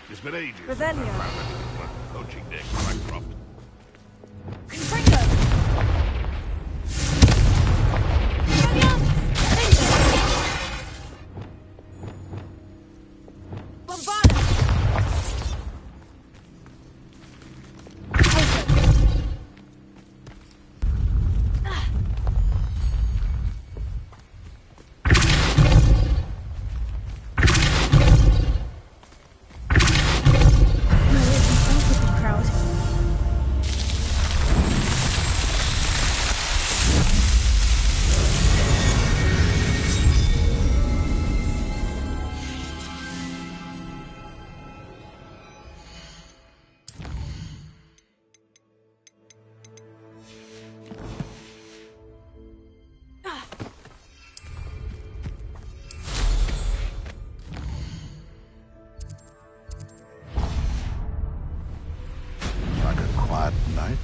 It's been ages. Revelio. I found anything worth poaching near Crackcroft. Confringo. Crowd. light.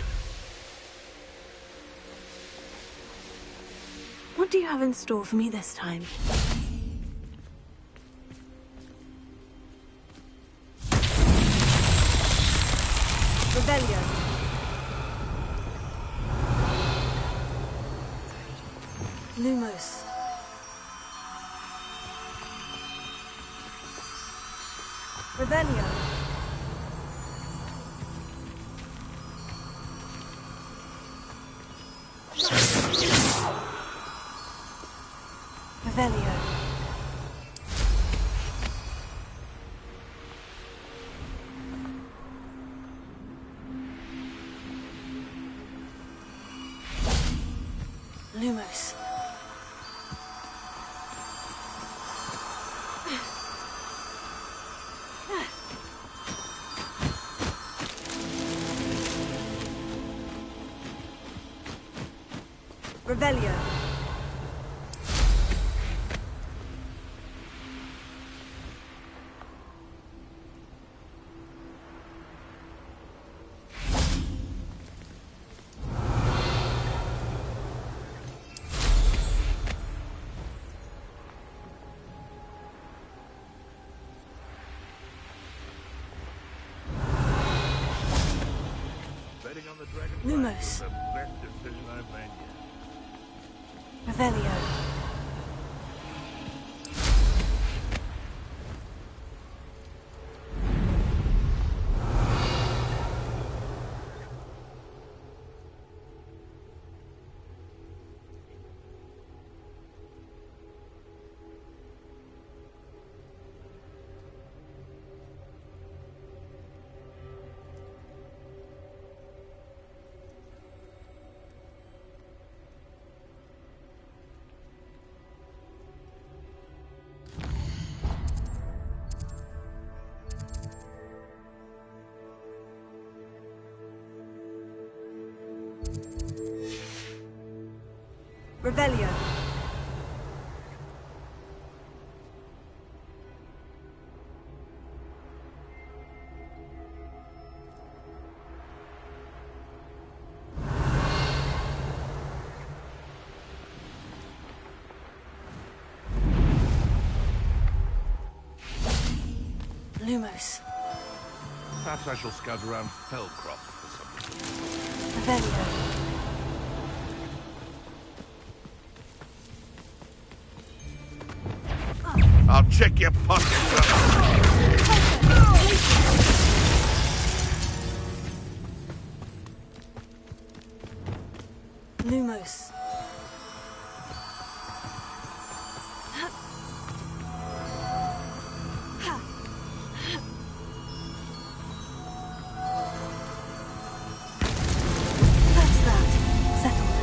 What do you have in store for me this time? Rebellion. Lumos. Rebellion. Revelio. Lumos. Revelio. Betting on the dragon Lumos. was the best decision I've made yet. Revelio. Revelio. Lumos. Perhaps I shall scout around Fellcroft for something. Revelio. I'll check your pockets. Lumos. That's that. Settled.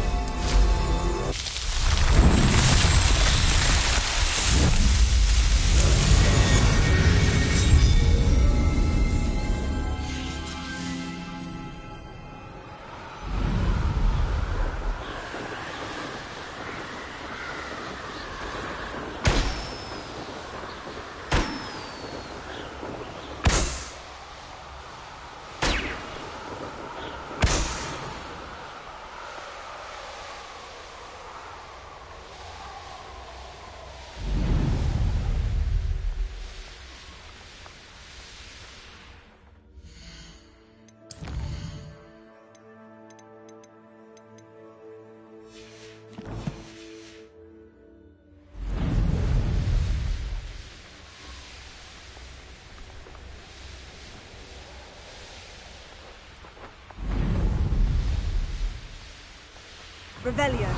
Revelio.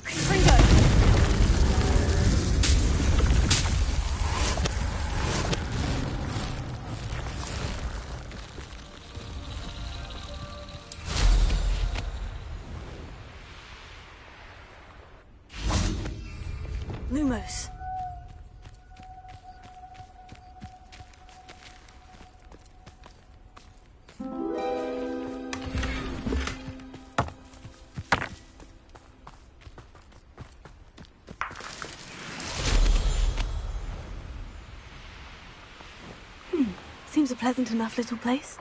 Confringo. Lumos. seems a pleasant enough little place.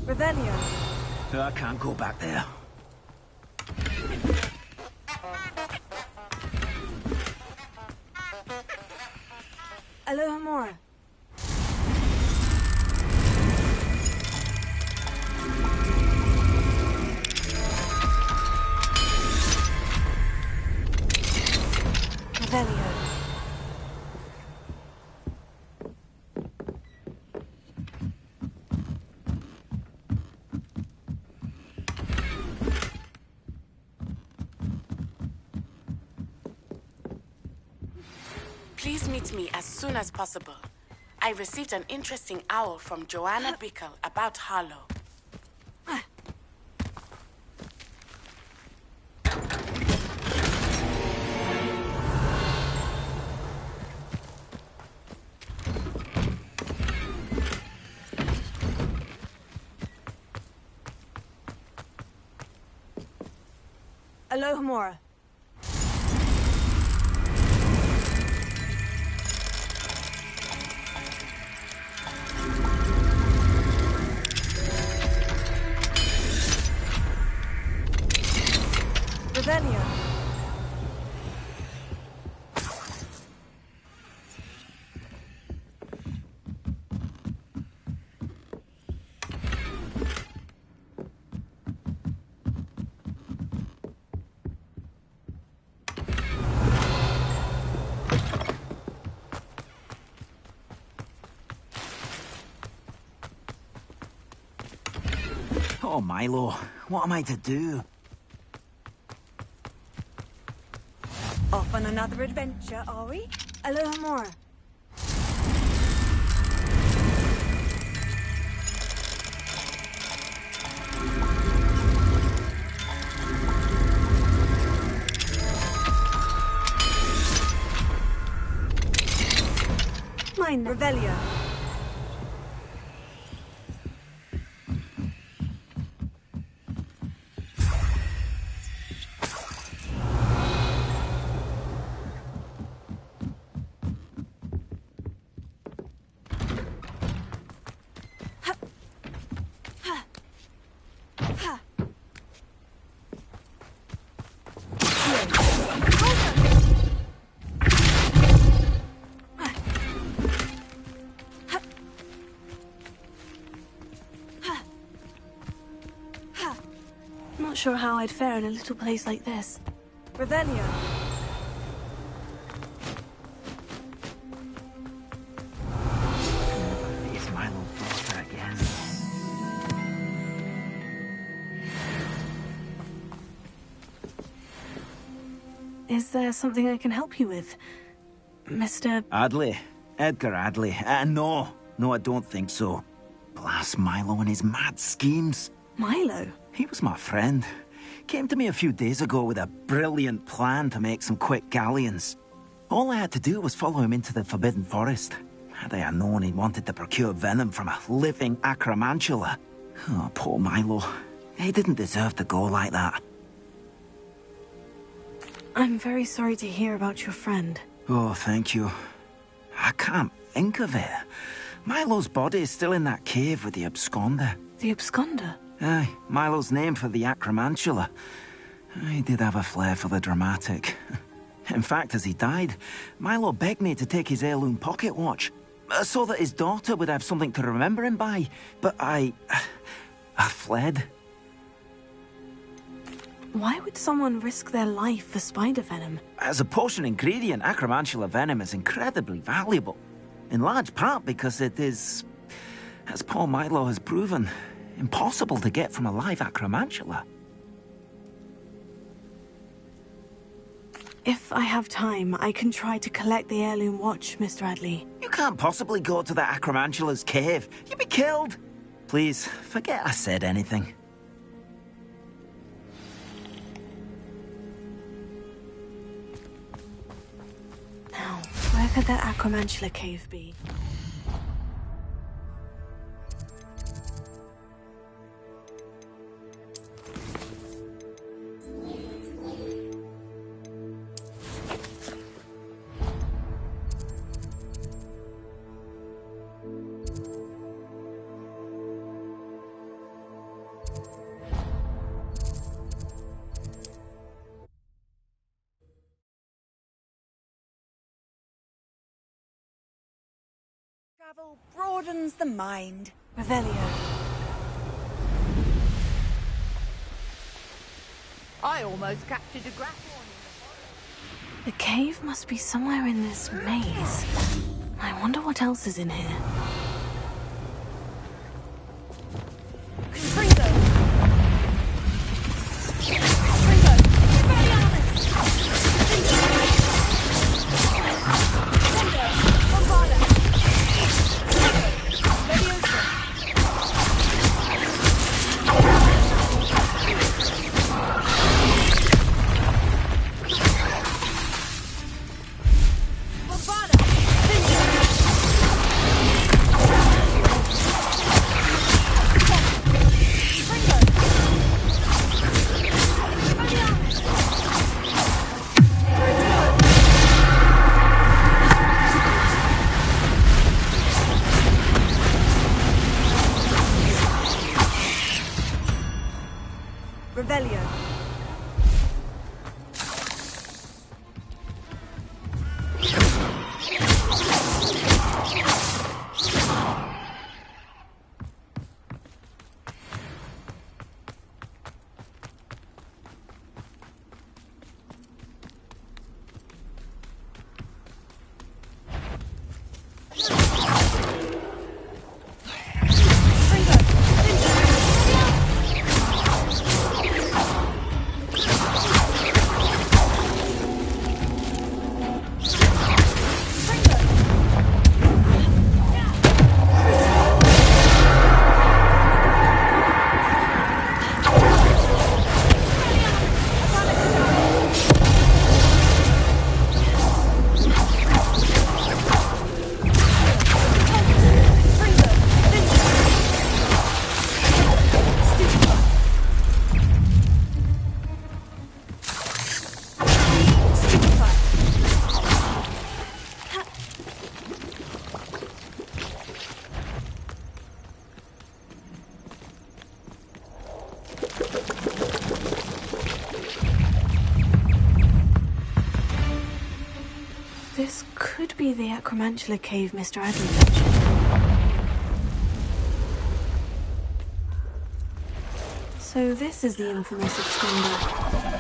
Revelio. I can't go back there. Alohomora. Revelio. Please meet me as soon as possible. I received an interesting owl from Joanna Bickle about Harlow. Alohomora. Revelio. Oh, Milo, what am I to do? Off on another adventure, are we? Alohomora. Mine. Revelio. Not sure how I'd fare in a little place like this. Revelio. It's Milo's daughter again. Is there something I can help you with, Mr. Adley. Edgar Adley. No, I don't think so. Blast Milo and his mad schemes. Milo? He was my friend. Came to me a few days ago with a brilliant plan to make some quick galleons. All I had to do was follow him into the Forbidden Forest. Had I known he wanted to procure venom from a living acromantula. Oh, poor Milo. He didn't deserve to go like that. I'm very sorry to hear about your friend. Oh, thank you. I can't think of it. Milo's body is still in that cave with the absconder. The absconder? Aye, Milo's name for the acromantula. He did have a flair for the dramatic. In fact, as he died, Milo begged me to take his heirloom pocket watch, so that his daughter would have something to remember him by. But I fled. Why would someone risk their life for spider venom? As a potion ingredient, acromantula venom is incredibly valuable. In large part because it is, as poor Milo has proven, impossible to get from a live acromantula. If I have time, I can try to collect the heirloom watch, Mr. Adley. You can't possibly go to the acromantula's cave. You'd be killed. Please, forget I said anything. Now, where could that acromantula cave be? Travel broadens the mind. Revelio. I almost captured a grapple. The cave must be somewhere in this maze. I wonder what else is in here. Revelio. This could be the Acromantula cave Mr. Adley mentioned. So this is the infamous absconder.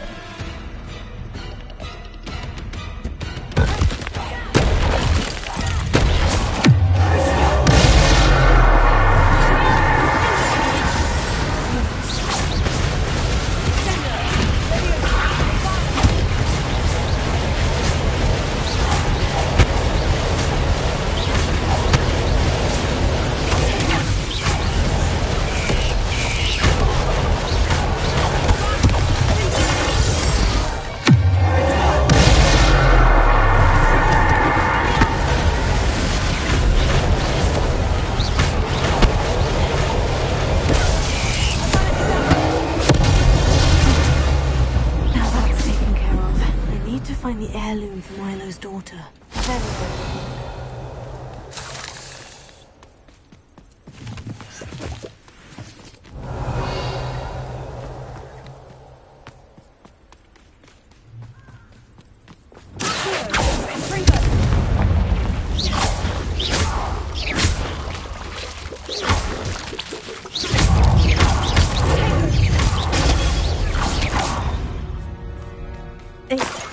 Find the heirloom for Milo's daughter.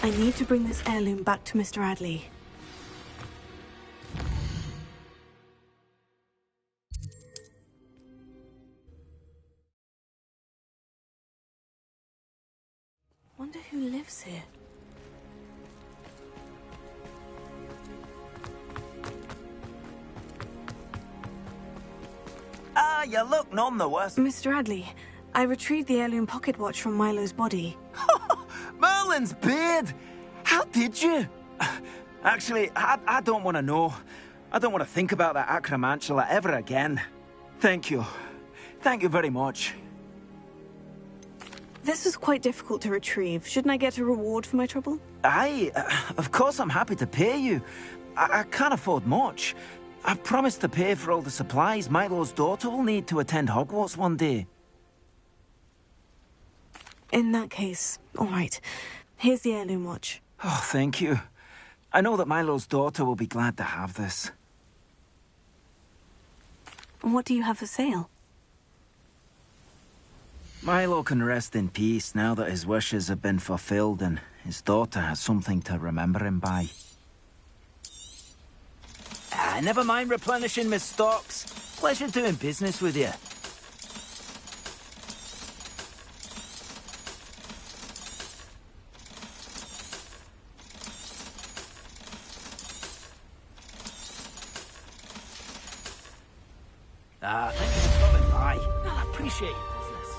I need to bring this heirloom back to Mr. Adley. Wonder who lives here. Ah, you look none the worse. Mr. Adley, I retrieved the heirloom pocket watch from Milo's body. Merlin's beard! How did you? Actually, I don't want to know. I don't want to think about that Acromantula ever again. Thank you. Thank you very much. This was quite difficult to retrieve. Shouldn't I get a reward for my trouble? Of course I'm happy to pay you. I can't afford much. I've promised to pay for all the supplies Milo's daughter will need to attend Hogwarts one day. In that case, all right. Here's the heirloom watch. Oh, thank you. I know that Milo's daughter will be glad to have this. And what do you have for sale? Milo can rest in peace now that his wishes have been fulfilled and his daughter has something to remember him by. Never mind replenishing my stocks. Pleasure doing business with you. Thank you for stopping by. I appreciate your business.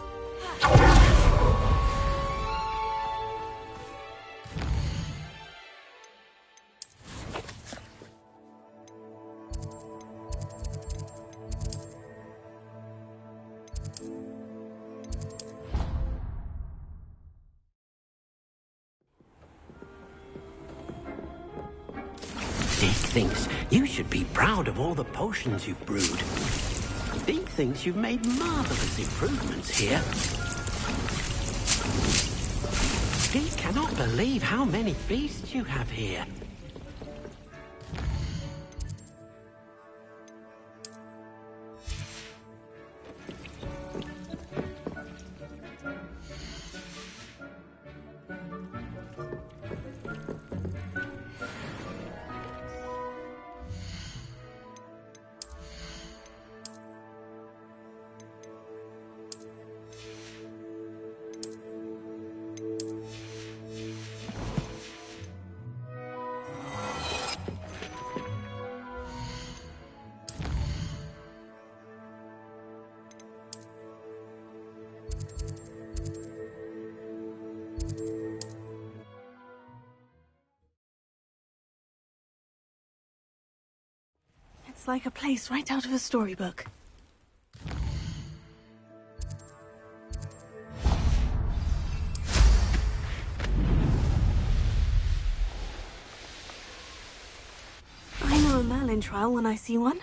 Dick thinks you should be proud of all the potions you've brewed. Dick thinks you've made marvelous improvements here. Dick cannot believe how many beasts you have here. It's like a place right out of a storybook. I know a Merlin trial when I see one.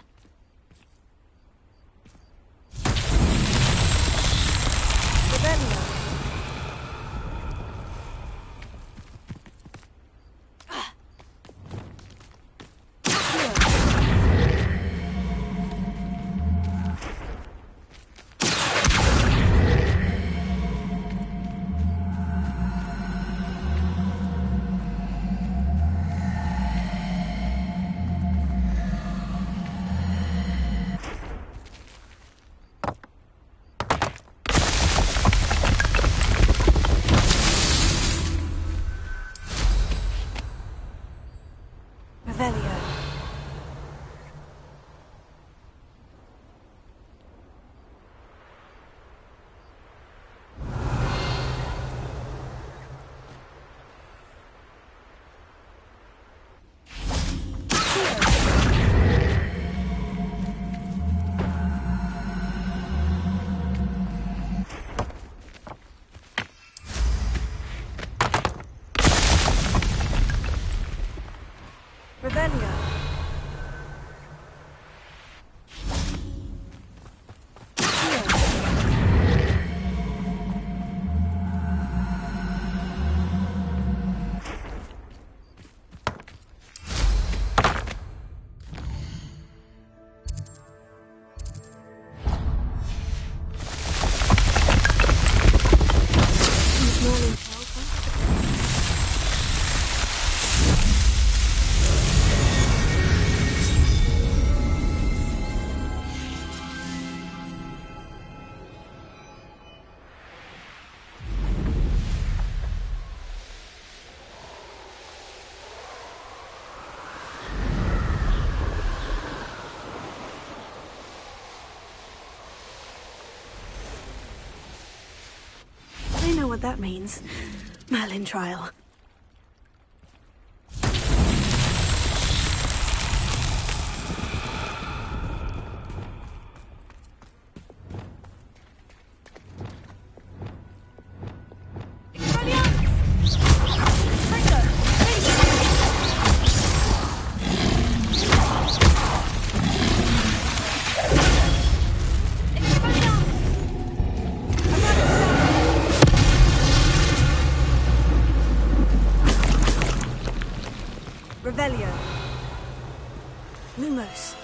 I know what that means. Merlin trial. Revelio. Lumos.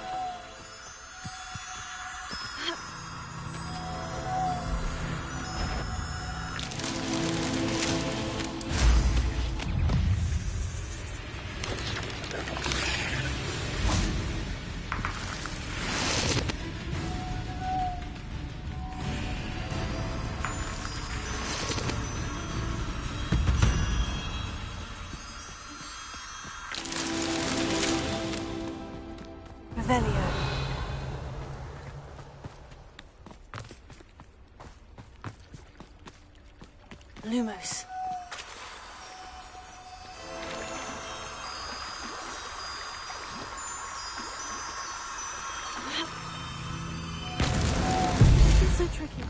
Revelio. Lumos. It's so tricky.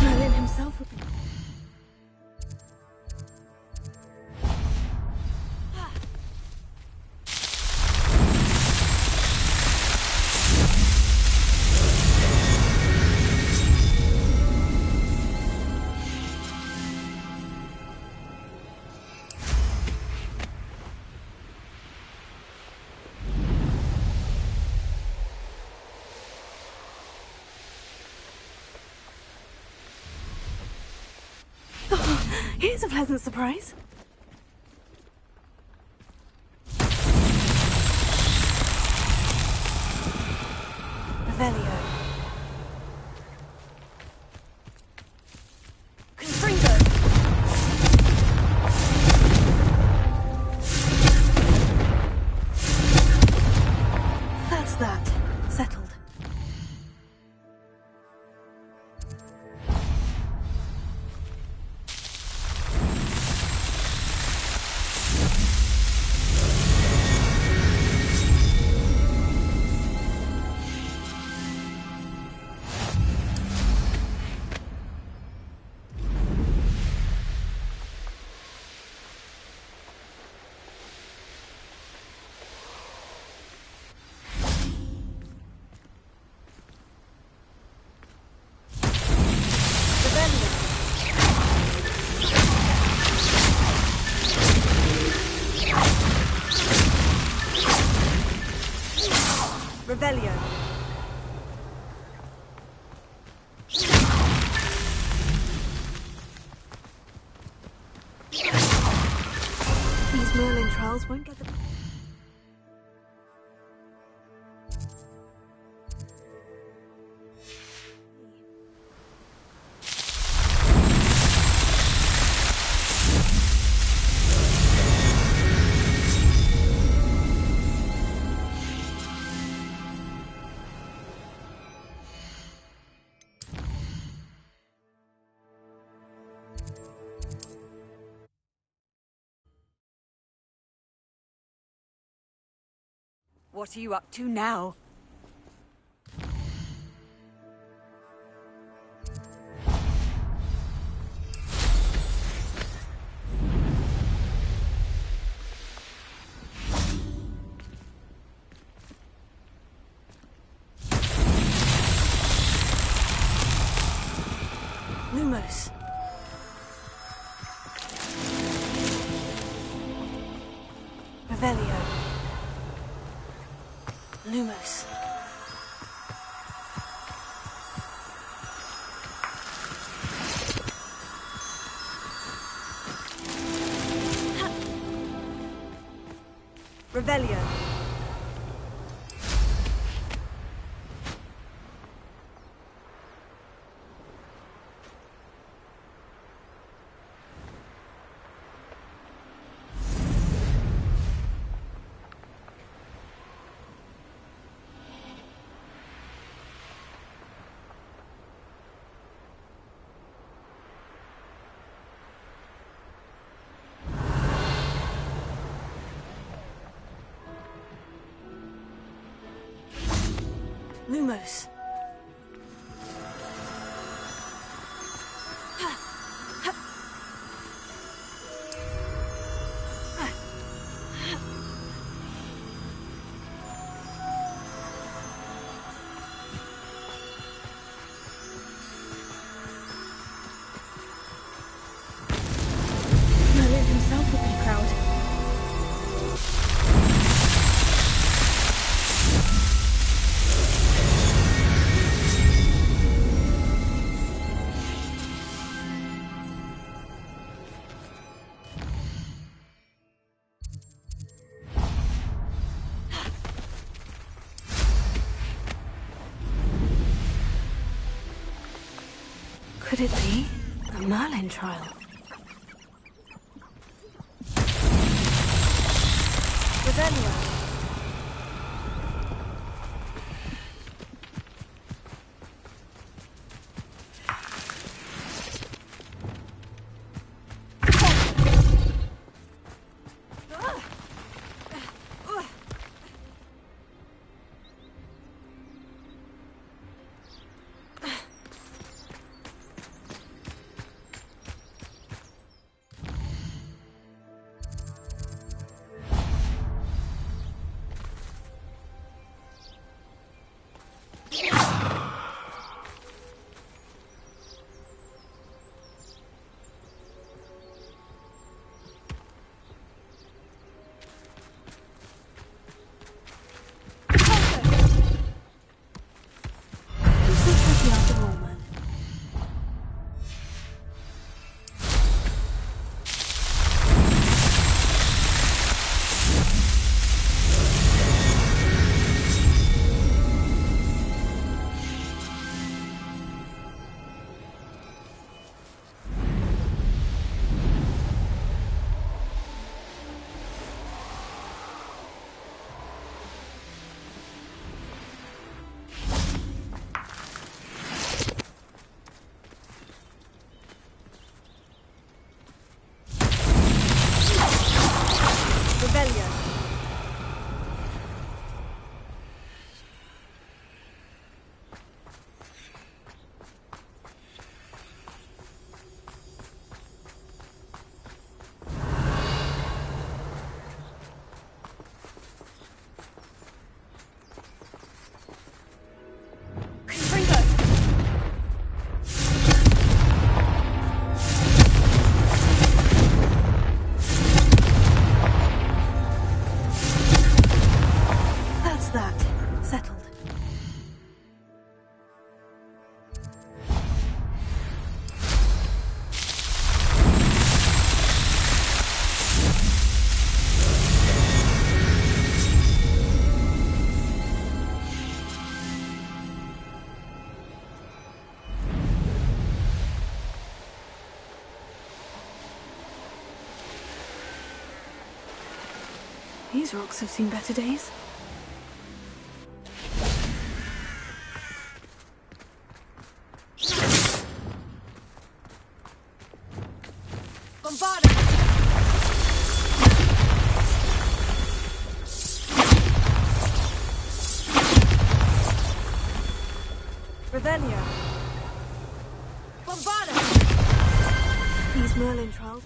Merlin himself would be... Here's a pleasant surprise. Revelio. Constringo. That's that. Settled. Revelio. These Merlin trials won't get the... What are you up to now? Lumos. Revelio. Lumos. Revelio. Lumos. Merlin himself would be proud. Could it be a Merlin trial? Revelio. These rocks have seen better days. Bombarded! Revelio. Bombarded! These Merlin trials.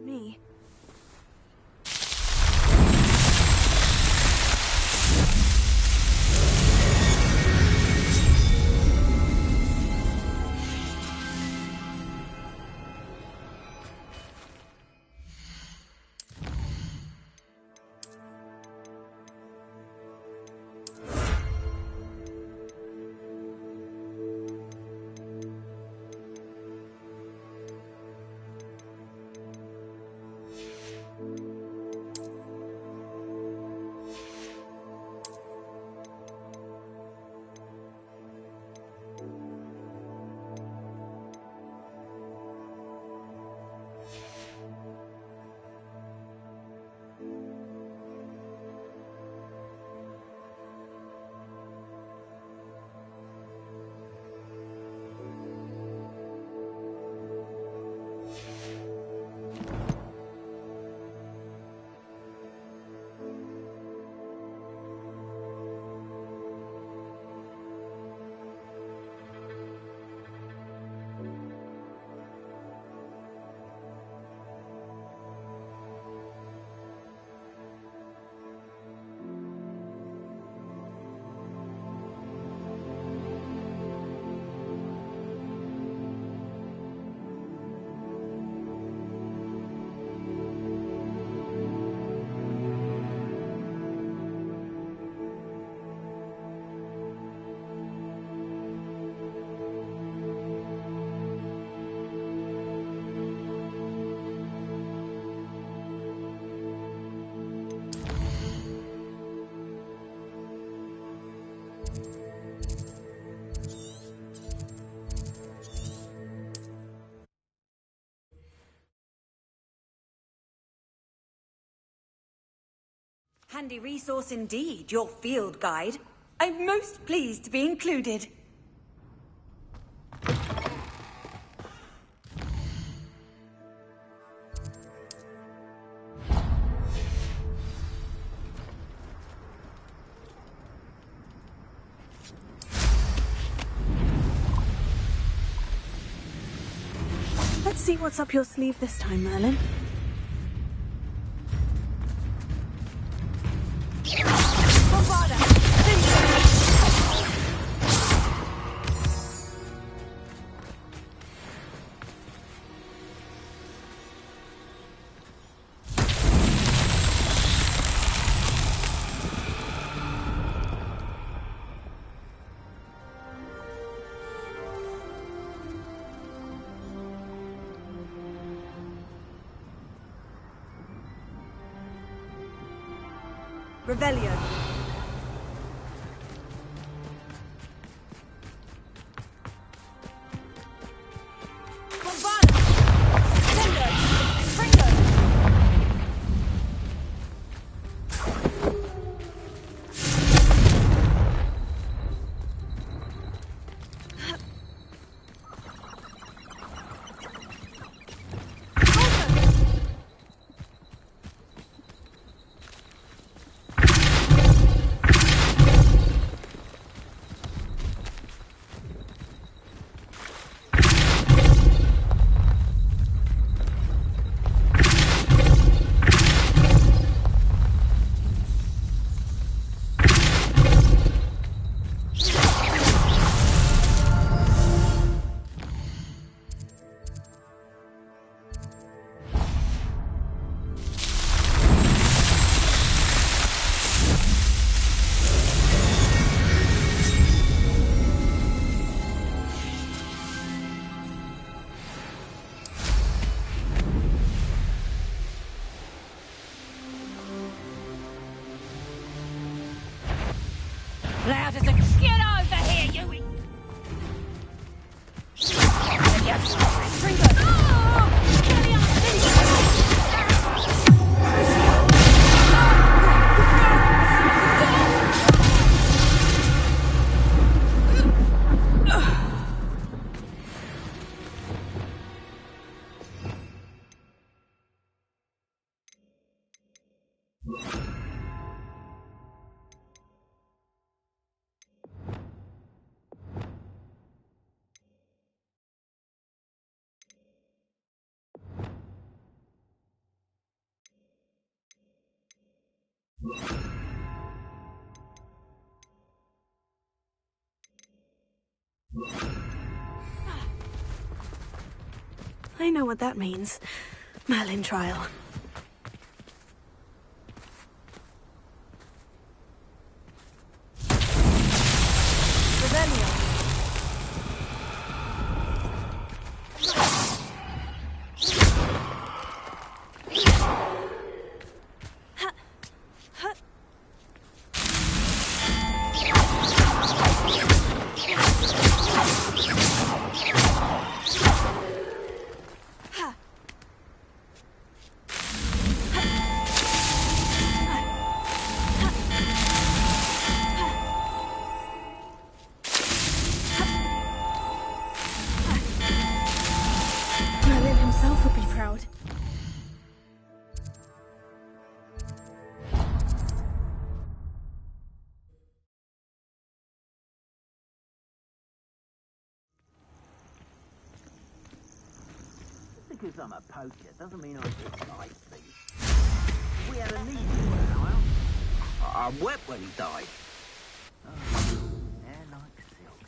Me. Handy resource indeed, your field guide. I'm most pleased to be included. Let's see what's up your sleeve this time, Merlin. Revelio. Loud as a... Get over here, you... I know what that means. Merlin trial. Merlin himself would be proud. Because I'm a poacher doesn't mean I dislike things. We had a need for an hour. I wept when he died. Oh, hair like silk,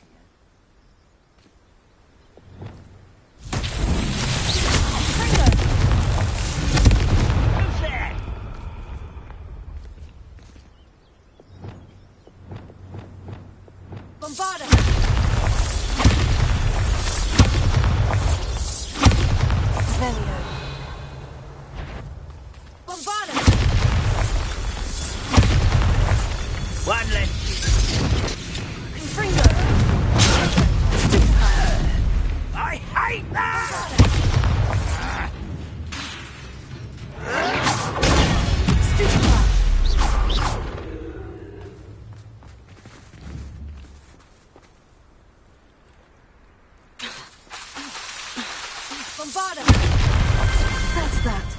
Who's there? Bombarda! Revelio. Bombarda! One less. Confringo! I hate that! Stupefy! Bombarda! That's that.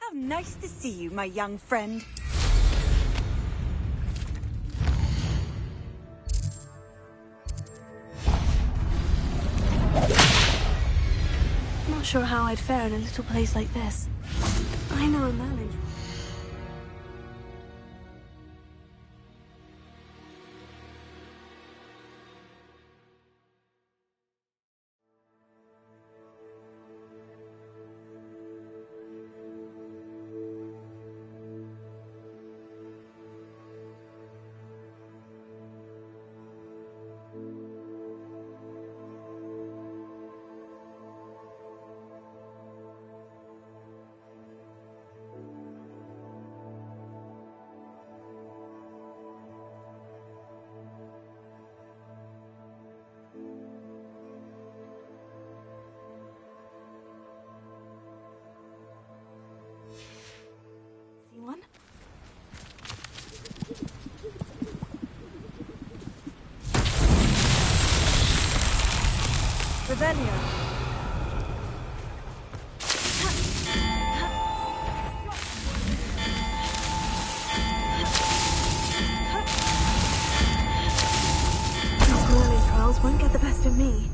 How nice to see you, my young friend. Not sure how I'd fare in a little place like this. I know a man in... See one? Revelio. These whirling trials won't get the best of me.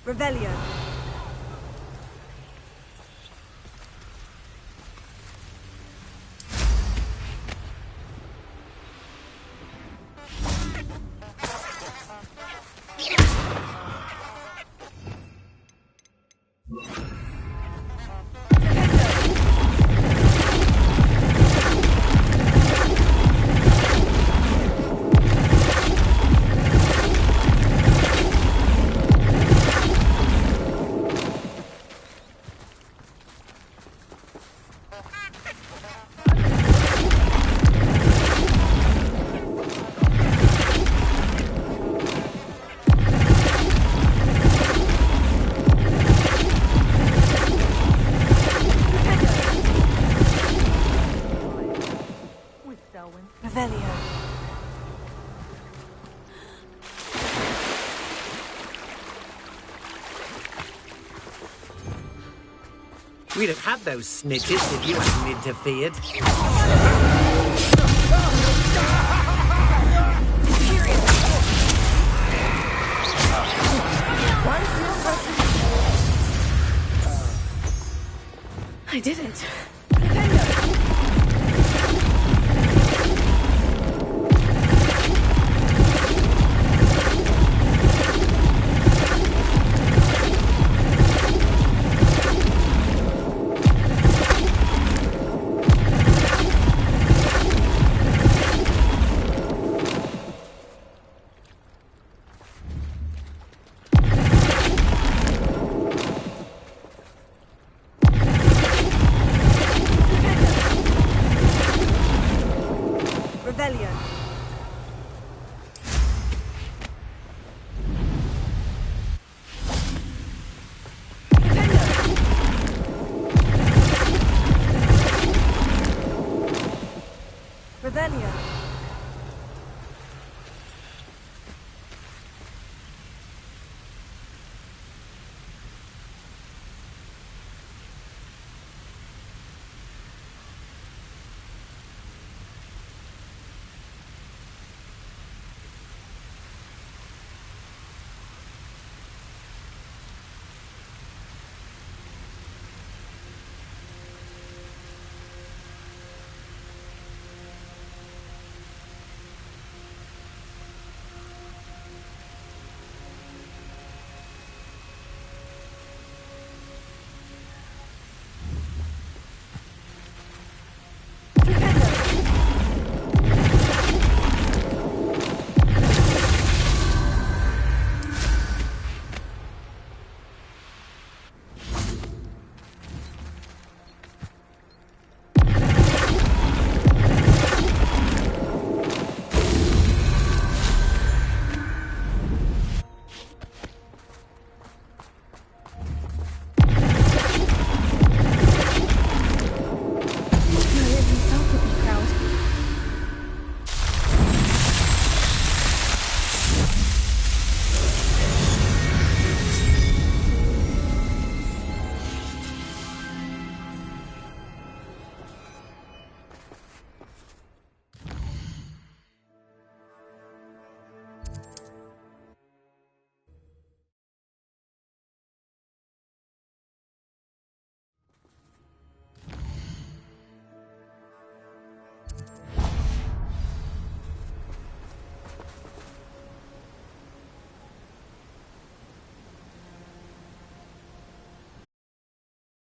Revelio. Revelio. We'd have had those snitches if you hadn't interfered. I did it. Revelio. Revelio.